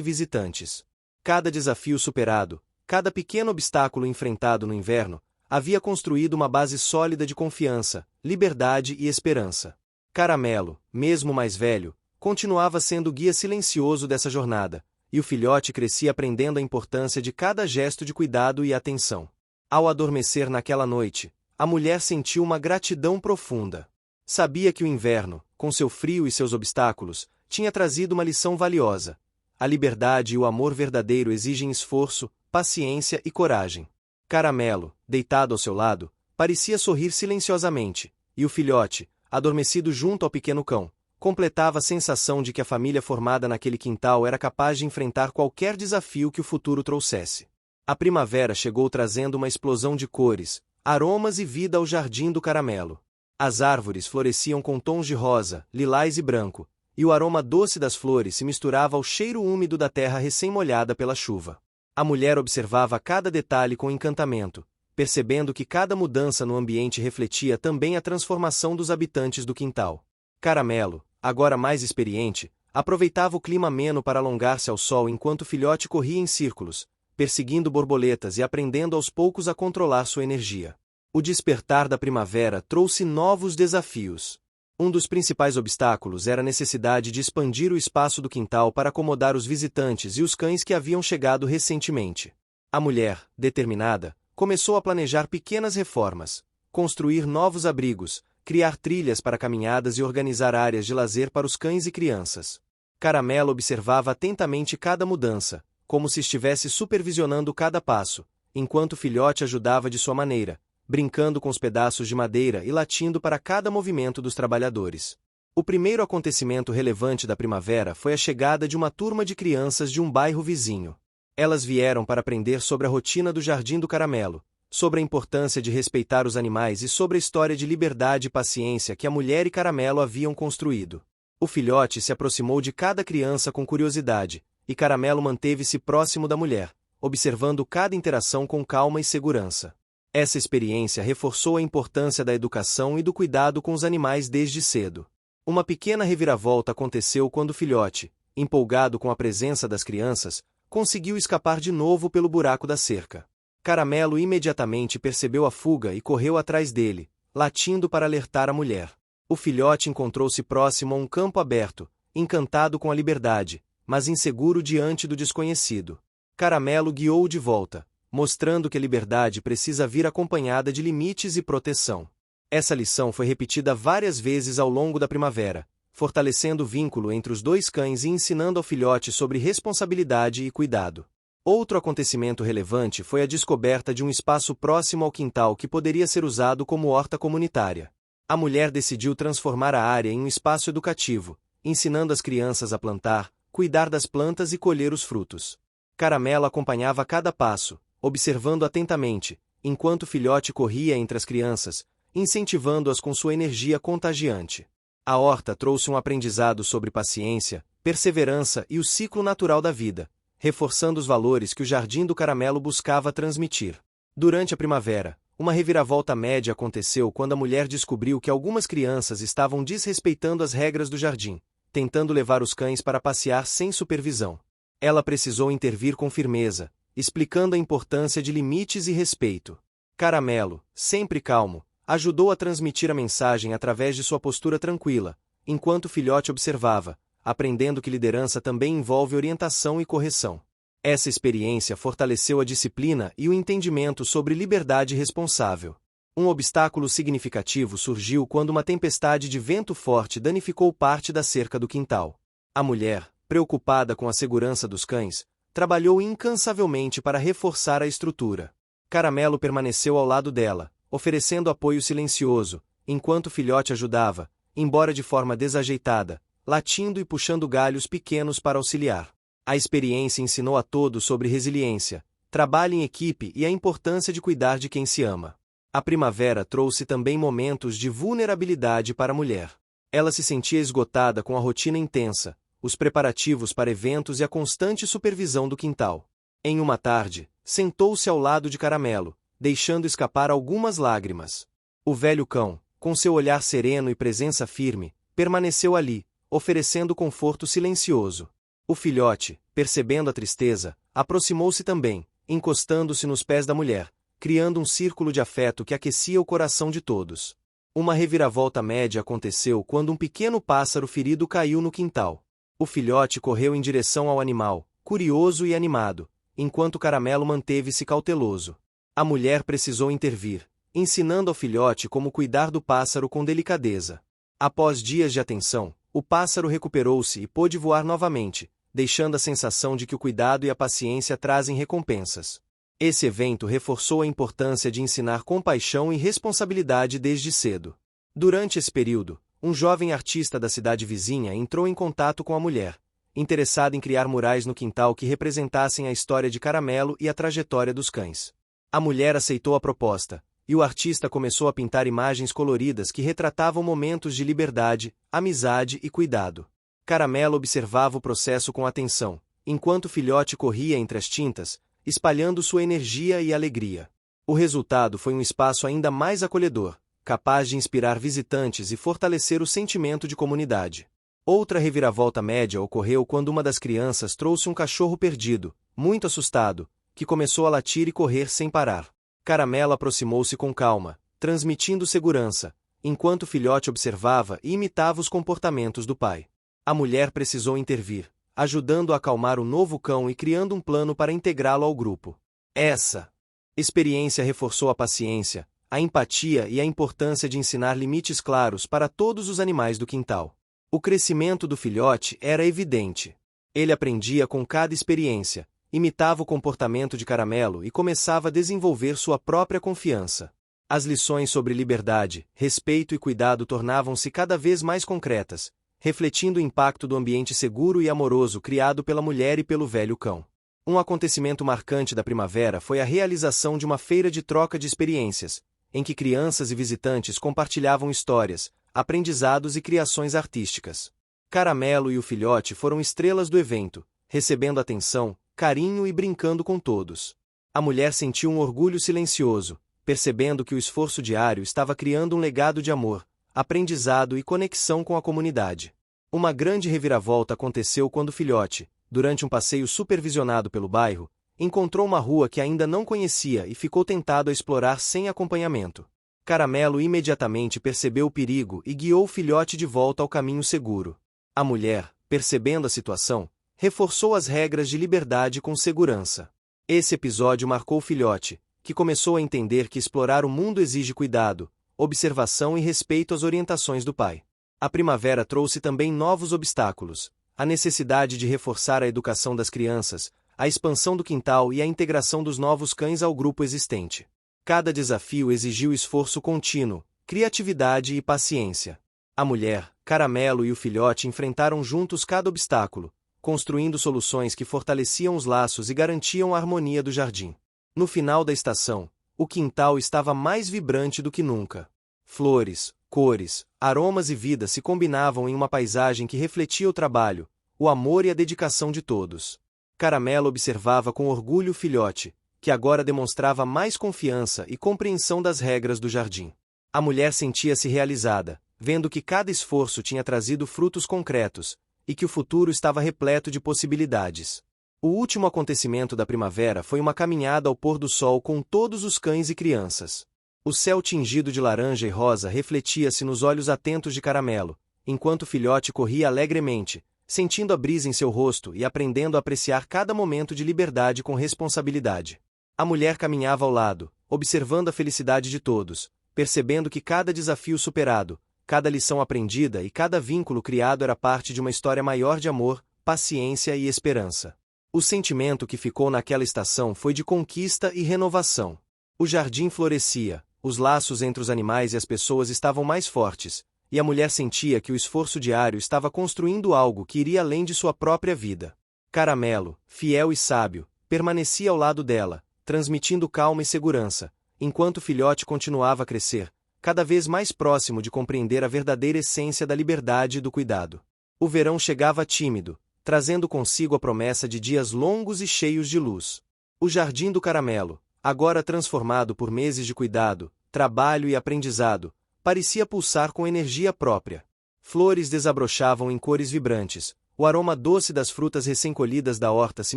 visitantes. Cada desafio superado, cada pequeno obstáculo enfrentado no inverno, havia construído uma base sólida de confiança, liberdade e esperança. Caramelo, mesmo mais velho, continuava sendo o guia silencioso dessa jornada, e o filhote crescia aprendendo a importância de cada gesto de cuidado e atenção. Ao adormecer naquela noite, a mulher sentiu uma gratidão profunda. Sabia que o inverno, com seu frio e seus obstáculos, tinha trazido uma lição valiosa. A liberdade e o amor verdadeiro exigem esforço, paciência e coragem. Caramelo, deitado ao seu lado, parecia sorrir silenciosamente, e o filhote, adormecido junto ao pequeno cão, completava a sensação de que a família formada naquele quintal era capaz de enfrentar qualquer desafio que o futuro trouxesse. A primavera chegou trazendo uma explosão de cores, aromas e vida ao jardim do caramelo. As árvores floresciam com tons de rosa, lilás e branco, e o aroma doce das flores se misturava ao cheiro úmido da terra recém-molhada pela chuva. A mulher observava cada detalhe com encantamento, percebendo que cada mudança no ambiente refletia também a transformação dos habitantes do quintal. Caramelo, agora mais experiente, aproveitava o clima ameno para alongar-se ao sol enquanto o filhote corria em círculos, perseguindo borboletas e aprendendo aos poucos a controlar sua energia. O despertar da primavera trouxe novos desafios. Um dos principais obstáculos era a necessidade de expandir o espaço do quintal para acomodar os visitantes e os cães que haviam chegado recentemente. A mulher, determinada, começou a planejar pequenas reformas, construir novos abrigos, criar trilhas para caminhadas e organizar áreas de lazer para os cães e crianças. Caramelo observava atentamente cada mudança, como se estivesse supervisionando cada passo, enquanto o filhote ajudava de sua maneira, brincando com os pedaços de madeira e latindo para cada movimento dos trabalhadores. O primeiro acontecimento relevante da primavera foi a chegada de uma turma de crianças de um bairro vizinho. Elas vieram para aprender sobre a rotina do Jardim do Caramelo, sobre a importância de respeitar os animais e sobre a história de liberdade e paciência que a mulher e Caramelo haviam construído. O filhote se aproximou de cada criança com curiosidade, e Caramelo manteve-se próximo da mulher, observando cada interação com calma e segurança. Essa experiência reforçou a importância da educação e do cuidado com os animais desde cedo. Uma pequena reviravolta aconteceu quando o filhote, empolgado com a presença das crianças, conseguiu escapar de novo pelo buraco da cerca. Caramelo imediatamente percebeu a fuga e correu atrás dele, latindo para alertar a mulher. O filhote encontrou-se próximo a um campo aberto, encantado com a liberdade, mas inseguro diante do desconhecido. Caramelo guiou-o de volta, mostrando que a liberdade precisa vir acompanhada de limites e proteção. Essa lição foi repetida várias vezes ao longo da primavera, fortalecendo o vínculo entre os dois cães e ensinando ao filhote sobre responsabilidade e cuidado. Outro acontecimento relevante foi a descoberta de um espaço próximo ao quintal que poderia ser usado como horta comunitária. A mulher decidiu transformar a área em um espaço educativo, ensinando as crianças a plantar, cuidar das plantas e colher os frutos. Caramelo acompanhava cada passo, observando atentamente, enquanto o filhote corria entre as crianças, incentivando-as com sua energia contagiante. A horta trouxe um aprendizado sobre paciência, perseverança e o ciclo natural da vida, reforçando os valores que o Jardim do Caramelo buscava transmitir. Durante a primavera, uma reviravolta média aconteceu quando a mulher descobriu que algumas crianças estavam desrespeitando as regras do jardim, tentando levar os cães para passear sem supervisão. Ela precisou intervir com firmeza, explicando a importância de limites e respeito. Caramelo, sempre calmo, ajudou a transmitir a mensagem através de sua postura tranquila, enquanto o filhote observava, aprendendo que liderança também envolve orientação e correção. Essa experiência fortaleceu a disciplina e o entendimento sobre liberdade responsável. Um obstáculo significativo surgiu quando uma tempestade de vento forte danificou parte da cerca do quintal. A mulher, preocupada com a segurança dos cães, trabalhou incansavelmente para reforçar a estrutura. Caramelo permaneceu ao lado dela, oferecendo apoio silencioso, enquanto o filhote ajudava, embora de forma desajeitada, latindo e puxando galhos pequenos para auxiliar. A experiência ensinou a todos sobre resiliência, trabalho em equipe e a importância de cuidar de quem se ama. A primavera trouxe também momentos de vulnerabilidade para a mulher. Ela se sentia esgotada com a rotina intensa, os preparativos para eventos e a constante supervisão do quintal. Em uma tarde, sentou-se ao lado de Caramelo, deixando escapar algumas lágrimas. O velho cão, com seu olhar sereno e presença firme, permaneceu ali, oferecendo conforto silencioso. O filhote, percebendo a tristeza, aproximou-se também, encostando-se nos pés da mulher, criando um círculo de afeto que aquecia o coração de todos. Uma reviravolta média aconteceu quando um pequeno pássaro ferido caiu no quintal. O filhote correu em direção ao animal, curioso e animado, enquanto Caramelo manteve-se cauteloso. A mulher precisou intervir, ensinando ao filhote como cuidar do pássaro com delicadeza. Após dias de atenção, o pássaro recuperou-se e pôde voar novamente, deixando a sensação de que o cuidado e a paciência trazem recompensas. Esse evento reforçou a importância de ensinar compaixão e responsabilidade desde cedo. Durante esse período, um jovem artista da cidade vizinha entrou em contato com a mulher, interessado em criar murais no quintal que representassem a história de Caramelo e a trajetória dos cães. A mulher aceitou a proposta, e o artista começou a pintar imagens coloridas que retratavam momentos de liberdade, amizade e cuidado. Caramelo observava o processo com atenção, enquanto o filhote corria entre as tintas, espalhando sua energia e alegria. O resultado foi um espaço ainda mais acolhedor, capaz de inspirar visitantes e fortalecer o sentimento de comunidade. Outra reviravolta média ocorreu quando uma das crianças trouxe um cachorro perdido, muito assustado, que começou a latir e correr sem parar. Caramelo aproximou-se com calma, transmitindo segurança, enquanto o filhote observava e imitava os comportamentos do pai. A mulher precisou intervir, ajudando a acalmar o novo cão e criando um plano para integrá-lo ao grupo. Essa experiência reforçou a paciência, a empatia e a importância de ensinar limites claros para todos os animais do quintal. O crescimento do filhote era evidente. Ele aprendia com cada experiência, imitava o comportamento de Caramelo e começava a desenvolver sua própria confiança. As lições sobre liberdade, respeito e cuidado tornavam-se cada vez mais concretas, refletindo o impacto do ambiente seguro e amoroso criado pela mulher e pelo velho cão. Um acontecimento marcante da primavera foi a realização de uma feira de troca de experiências, em que crianças e visitantes compartilhavam histórias, aprendizados e criações artísticas. Caramelo e o filhote foram estrelas do evento, recebendo atenção, carinho e brincando com todos. A mulher sentiu um orgulho silencioso, percebendo que o esforço diário estava criando um legado de amor, aprendizado e conexão com a comunidade. Uma grande reviravolta aconteceu quando o filhote, durante um passeio supervisionado pelo bairro, encontrou uma rua que ainda não conhecia e ficou tentado a explorar sem acompanhamento. Caramelo imediatamente percebeu o perigo e guiou o filhote de volta ao caminho seguro. A mulher, percebendo a situação, reforçou as regras de liberdade com segurança. Esse episódio marcou o filhote, que começou a entender que explorar o mundo exige cuidado, observação e respeito às orientações do pai. A primavera trouxe também novos obstáculos, a necessidade de reforçar a educação das crianças, a expansão do quintal e a integração dos novos cães ao grupo existente. Cada desafio exigiu esforço contínuo, criatividade e paciência. A mulher, Caramelo e o filhote enfrentaram juntos cada obstáculo, construindo soluções que fortaleciam os laços e garantiam a harmonia do jardim. No final da estação, o quintal estava mais vibrante do que nunca. Flores, cores, aromas e vida se combinavam em uma paisagem que refletia o trabalho, o amor e a dedicação de todos. Caramelo observava com orgulho o filhote, que agora demonstrava mais confiança e compreensão das regras do jardim. A mulher sentia-se realizada, vendo que cada esforço tinha trazido frutos concretos, e que o futuro estava repleto de possibilidades. O último acontecimento da primavera foi uma caminhada ao pôr do sol com todos os cães e crianças. O céu tingido de laranja e rosa refletia-se nos olhos atentos de Caramelo, enquanto o filhote corria alegremente, sentindo a brisa em seu rosto e aprendendo a apreciar cada momento de liberdade com responsabilidade. A mulher caminhava ao lado, observando a felicidade de todos, percebendo que cada desafio superado, cada lição aprendida e cada vínculo criado era parte de uma história maior de amor, paciência e esperança. O sentimento que ficou naquela estação foi de conquista e renovação. O jardim florescia, os laços entre os animais e as pessoas estavam mais fortes, e a mulher sentia que o esforço diário estava construindo algo que iria além de sua própria vida. Caramelo, fiel e sábio, permanecia ao lado dela, transmitindo calma e segurança, enquanto o filhote continuava a crescer, cada vez mais próximo de compreender a verdadeira essência da liberdade e do cuidado. O verão chegava tímido, trazendo consigo a promessa de dias longos e cheios de luz. O Jardim do Caramelo, agora transformado por meses de cuidado, trabalho e aprendizado, parecia pulsar com energia própria. Flores desabrochavam em cores vibrantes, o aroma doce das frutas recém-colhidas da horta se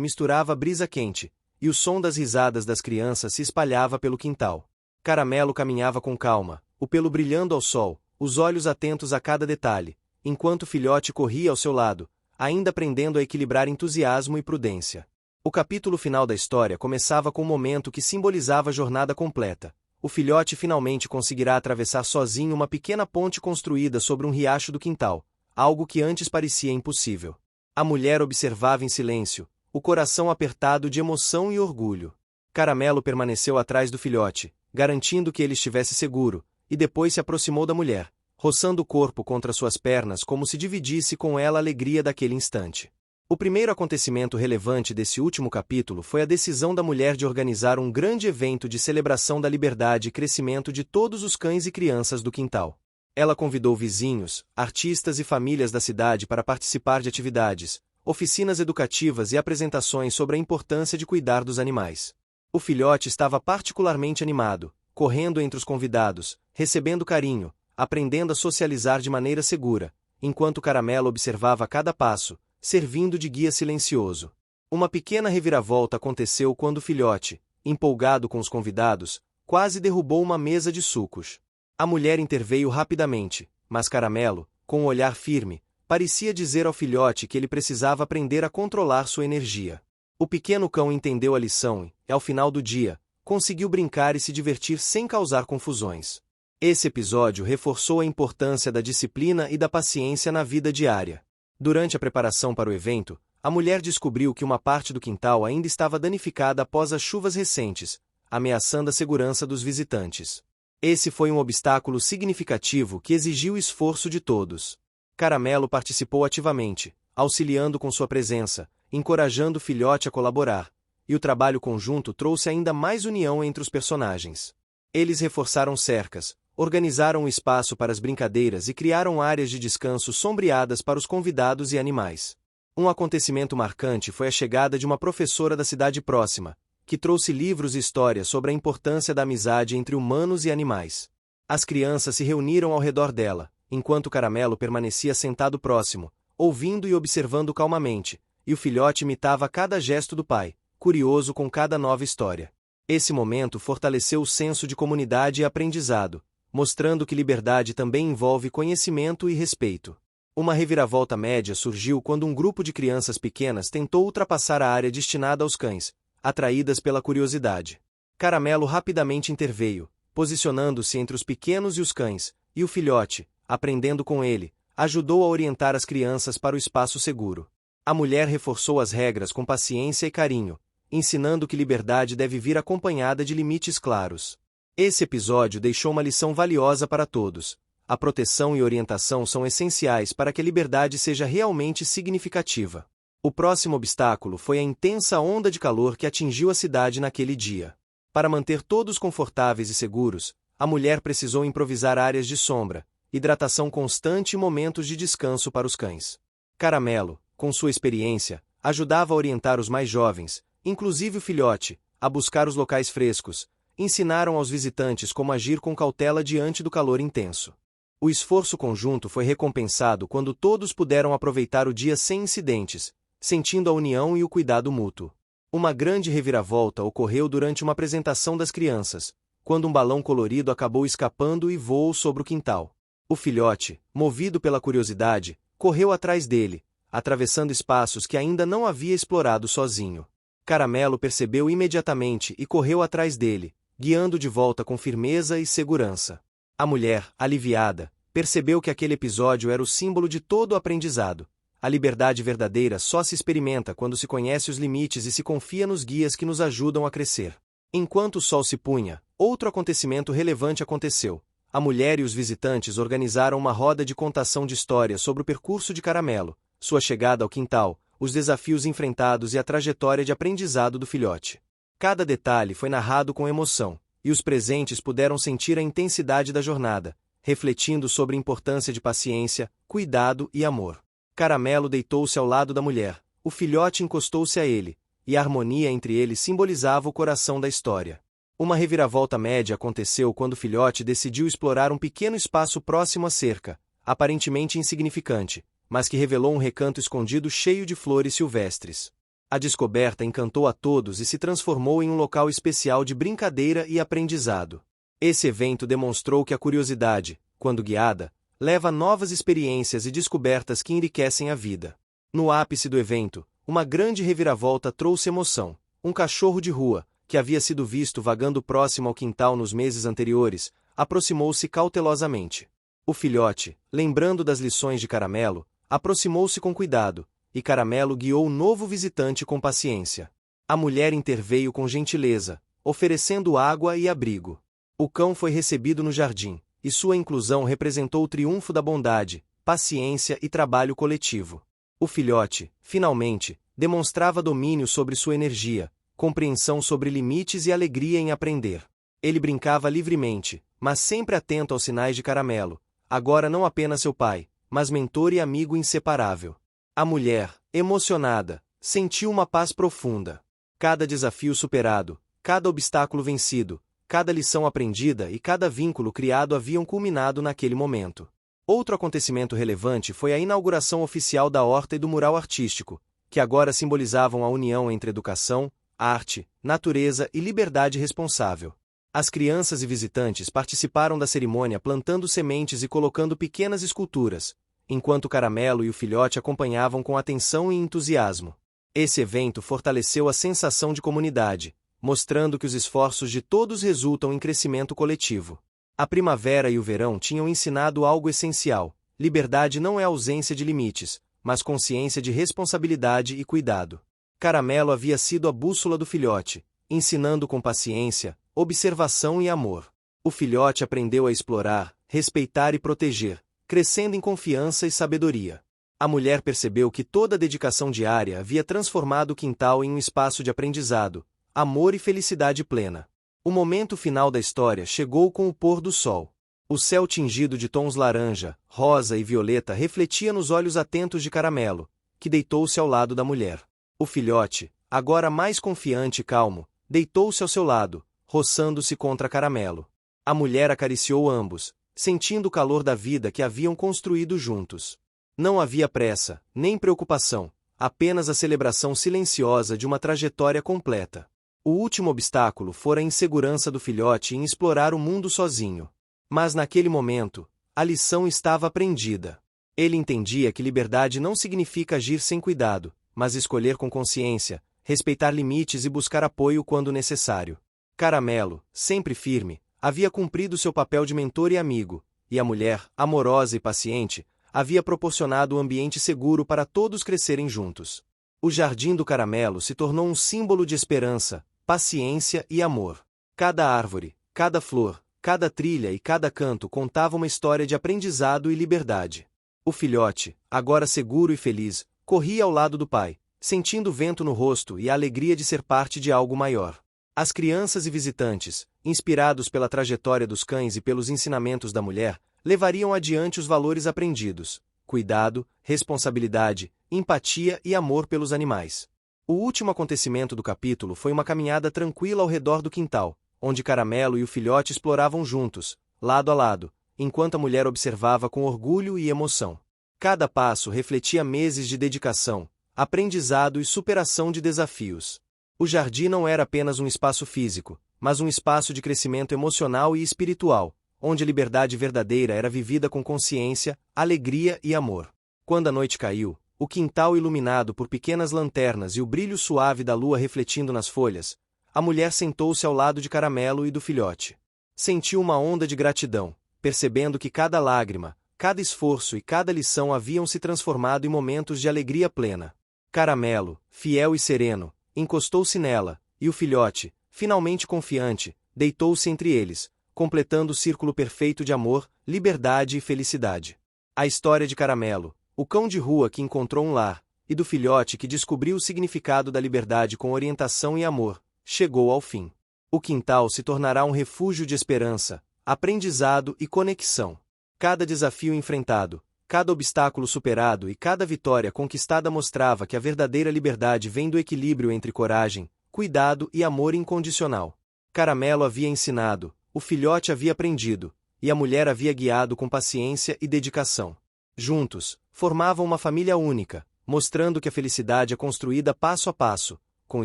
misturava à brisa quente, e o som das risadas das crianças se espalhava pelo quintal. Caramelo caminhava com calma, o pelo brilhando ao sol, os olhos atentos a cada detalhe, enquanto o filhote corria ao seu lado, ainda aprendendo a equilibrar entusiasmo e prudência. O capítulo final da história começava com um momento que simbolizava a jornada completa. O filhote finalmente conseguirá atravessar sozinho uma pequena ponte construída sobre um riacho do quintal, algo que antes parecia impossível. A mulher observava em silêncio, o coração apertado de emoção e orgulho. Caramelo permaneceu atrás do filhote, garantindo que ele estivesse seguro, e depois se aproximou da mulher, roçando o corpo contra suas pernas como se dividisse com ela a alegria daquele instante. O primeiro acontecimento relevante desse último capítulo foi a decisão da mulher de organizar um grande evento de celebração da liberdade e crescimento de todos os cães e crianças do quintal. Ela convidou vizinhos, artistas e famílias da cidade para participar de atividades, oficinas educativas e apresentações sobre a importância de cuidar dos animais. O filhote estava particularmente animado, correndo entre os convidados, recebendo carinho, aprendendo a socializar de maneira segura, enquanto Caramelo observava cada passo, servindo de guia silencioso. Uma pequena reviravolta aconteceu quando o filhote, empolgado com os convidados, quase derrubou uma mesa de sucos. A mulher interveio rapidamente, mas Caramelo, com um olhar firme, parecia dizer ao filhote que ele precisava aprender a controlar sua energia. O pequeno cão entendeu a lição e, ao final do dia, conseguiu brincar e se divertir sem causar confusões. Esse episódio reforçou a importância da disciplina e da paciência na vida diária. Durante a preparação para o evento, a mulher descobriu que uma parte do quintal ainda estava danificada após as chuvas recentes, ameaçando a segurança dos visitantes. Esse foi um obstáculo significativo que exigiu esforço de todos. Caramelo participou ativamente, auxiliando com sua presença, encorajando o filhote a colaborar, e o trabalho conjunto trouxe ainda mais união entre os personagens. Eles reforçaram cercas, organizaram o espaço para as brincadeiras e criaram áreas de descanso sombreadas para os convidados e animais. Um acontecimento marcante foi a chegada de uma professora da cidade próxima, que trouxe livros e histórias sobre a importância da amizade entre humanos e animais. As crianças se reuniram ao redor dela, enquanto Caramelo permanecia sentado próximo, ouvindo e observando calmamente, e o filhote imitava cada gesto do pai, curioso com cada nova história. Esse momento fortaleceu o senso de comunidade e aprendizado, mostrando que liberdade também envolve conhecimento e respeito. Uma reviravolta média surgiu quando um grupo de crianças pequenas tentou ultrapassar a área destinada aos cães, atraídas pela curiosidade. Caramelo rapidamente interveio, posicionando-se entre os pequenos e os cães, e o filhote, aprendendo com ele, ajudou a orientar as crianças para o espaço seguro. A mulher reforçou as regras com paciência e carinho, ensinando que liberdade deve vir acompanhada de limites claros. Esse episódio deixou uma lição valiosa para todos. A proteção e orientação são essenciais para que a liberdade seja realmente significativa. O próximo obstáculo foi a intensa onda de calor que atingiu a cidade naquele dia. Para manter todos confortáveis e seguros, a mulher precisou improvisar áreas de sombra, hidratação constante e momentos de descanso para os cães. Caramelo, com sua experiência, ajudava a orientar os mais jovens, inclusive o filhote, a buscar os locais frescos, ensinaram aos visitantes como agir com cautela diante do calor intenso. O esforço conjunto foi recompensado quando todos puderam aproveitar o dia sem incidentes, sentindo a união e o cuidado mútuo. Uma grande reviravolta ocorreu durante uma apresentação das crianças, quando um balão colorido acabou escapando e voou sobre o quintal. O filhote, movido pela curiosidade, correu atrás dele, atravessando espaços que ainda não havia explorado sozinho. Caramelo percebeu imediatamente e correu atrás dele, guiando de volta com firmeza e segurança. A mulher, aliviada, percebeu que aquele episódio era o símbolo de todo o aprendizado. A liberdade verdadeira só se experimenta quando se conhece os limites e se confia nos guias que nos ajudam a crescer. Enquanto o sol se punha, outro acontecimento relevante aconteceu. A mulher e os visitantes organizaram uma roda de contação de histórias sobre o percurso de Caramelo, sua chegada ao quintal, os desafios enfrentados e a trajetória de aprendizado do filhote. Cada detalhe foi narrado com emoção, e os presentes puderam sentir a intensidade da jornada, refletindo sobre a importância de paciência, cuidado e amor. Caramelo deitou-se ao lado da mulher, o filhote encostou-se a ele, e a harmonia entre eles simbolizava o coração da história. Uma reviravolta média aconteceu quando o filhote decidiu explorar um pequeno espaço próximo à cerca, aparentemente insignificante, mas que revelou um recanto escondido cheio de flores silvestres. A descoberta encantou a todos e se transformou em um local especial de brincadeira e aprendizado. Esse evento demonstrou que a curiosidade, quando guiada, leva a novas experiências e descobertas que enriquecem a vida. No ápice do evento, uma grande reviravolta trouxe emoção. Um cachorro de rua, que havia sido visto vagando próximo ao quintal nos meses anteriores, aproximou-se cautelosamente. O filhote, lembrando das lições de Caramelo, aproximou-se com cuidado, e Caramelo guiou o novo visitante com paciência. A mulher interveio com gentileza, oferecendo água e abrigo. O cão foi recebido no jardim, e sua inclusão representou o triunfo da bondade, paciência e trabalho coletivo. O filhote, finalmente, demonstrava domínio sobre sua energia, compreensão sobre limites e alegria em aprender. Ele brincava livremente, mas sempre atento aos sinais de Caramelo, agora não apenas seu pai, mas mentor e amigo inseparável. A mulher, emocionada, sentiu uma paz profunda. Cada desafio superado, cada obstáculo vencido, cada lição aprendida e cada vínculo criado haviam culminado naquele momento. Outro acontecimento relevante foi a inauguração oficial da horta e do mural artístico, que agora simbolizavam a união entre educação, arte, natureza e liberdade responsável. As crianças e visitantes participaram da cerimônia plantando sementes e colocando pequenas esculturas, enquanto Caramelo e o filhote acompanhavam com atenção e entusiasmo. Esse evento fortaleceu a sensação de comunidade, mostrando que os esforços de todos resultam em crescimento coletivo. A primavera e o verão tinham ensinado algo essencial: liberdade não é ausência de limites, mas consciência de responsabilidade e cuidado. Caramelo havia sido a bússola do filhote, ensinando com paciência, observação e amor. O filhote aprendeu a explorar, respeitar e proteger, crescendo em confiança e sabedoria. A mulher percebeu que toda a dedicação diária havia transformado o quintal em um espaço de aprendizado, amor e felicidade plena. O momento final da história chegou com o pôr do sol. O céu tingido de tons laranja, rosa e violeta refletia nos olhos atentos de Caramelo, que deitou-se ao lado da mulher. O filhote, agora mais confiante e calmo, deitou-se ao seu lado, roçando-se contra Caramelo. A mulher acariciou ambos, sentindo o calor da vida que haviam construído juntos. Não havia pressa, nem preocupação, apenas a celebração silenciosa de uma trajetória completa. O último obstáculo fora a insegurança do filhote em explorar o mundo sozinho. Mas naquele momento, a lição estava aprendida. Ele entendia que liberdade não significa agir sem cuidado, mas escolher com consciência, respeitar limites e buscar apoio quando necessário. Caramelo, sempre firme, havia cumprido seu papel de mentor e amigo, e a mulher, amorosa e paciente, havia proporcionado um ambiente seguro para todos crescerem juntos. O jardim do Caramelo se tornou um símbolo de esperança, paciência e amor. Cada árvore, cada flor, cada trilha e cada canto contava uma história de aprendizado e liberdade. O filhote, agora seguro e feliz, corria ao lado do pai, sentindo o vento no rosto e a alegria de ser parte de algo maior. As crianças e visitantes, inspirados pela trajetória dos cães e pelos ensinamentos da mulher, levariam adiante os valores aprendidos: cuidado, responsabilidade, empatia e amor pelos animais. O último acontecimento do capítulo foi uma caminhada tranquila ao redor do quintal, onde Caramelo e o filhote exploravam juntos, lado a lado, enquanto a mulher observava com orgulho e emoção. Cada passo refletia meses de dedicação, aprendizado e superação de desafios. O jardim não era apenas um espaço físico, mas um espaço de crescimento emocional e espiritual, onde a liberdade verdadeira era vivida com consciência, alegria e amor. Quando a noite caiu, o quintal iluminado por pequenas lanternas e o brilho suave da lua refletindo nas folhas, a mulher sentou-se ao lado de Caramelo e do filhote. Sentiu uma onda de gratidão, percebendo que cada lágrima, cada esforço e cada lição haviam se transformado em momentos de alegria plena. Caramelo, fiel e sereno, encostou-se nela, e o filhote, finalmente confiante, deitou-se entre eles, completando o círculo perfeito de amor, liberdade e felicidade. A história de Caramelo, o cão de rua que encontrou um lar, e do filhote que descobriu o significado da liberdade com orientação e amor, chegou ao fim. O quintal se tornará um refúgio de esperança, aprendizado e conexão. Cada desafio enfrentado, Cada obstáculo superado e cada vitória conquistada mostrava que a verdadeira liberdade vem do equilíbrio entre coragem, cuidado e amor incondicional. Caramelo havia ensinado, o filhote havia aprendido, e a mulher havia guiado com paciência e dedicação. Juntos, formavam uma família única, mostrando que a felicidade é construída passo a passo, com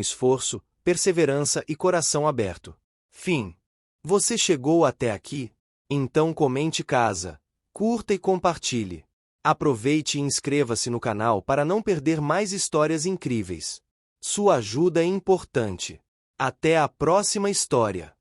esforço, perseverança e coração aberto. Fim. Você chegou até aqui? Então comente casa, curta e compartilhe. Aproveite e inscreva-se no canal para não perder mais histórias incríveis. Sua ajuda é importante. Até a próxima história!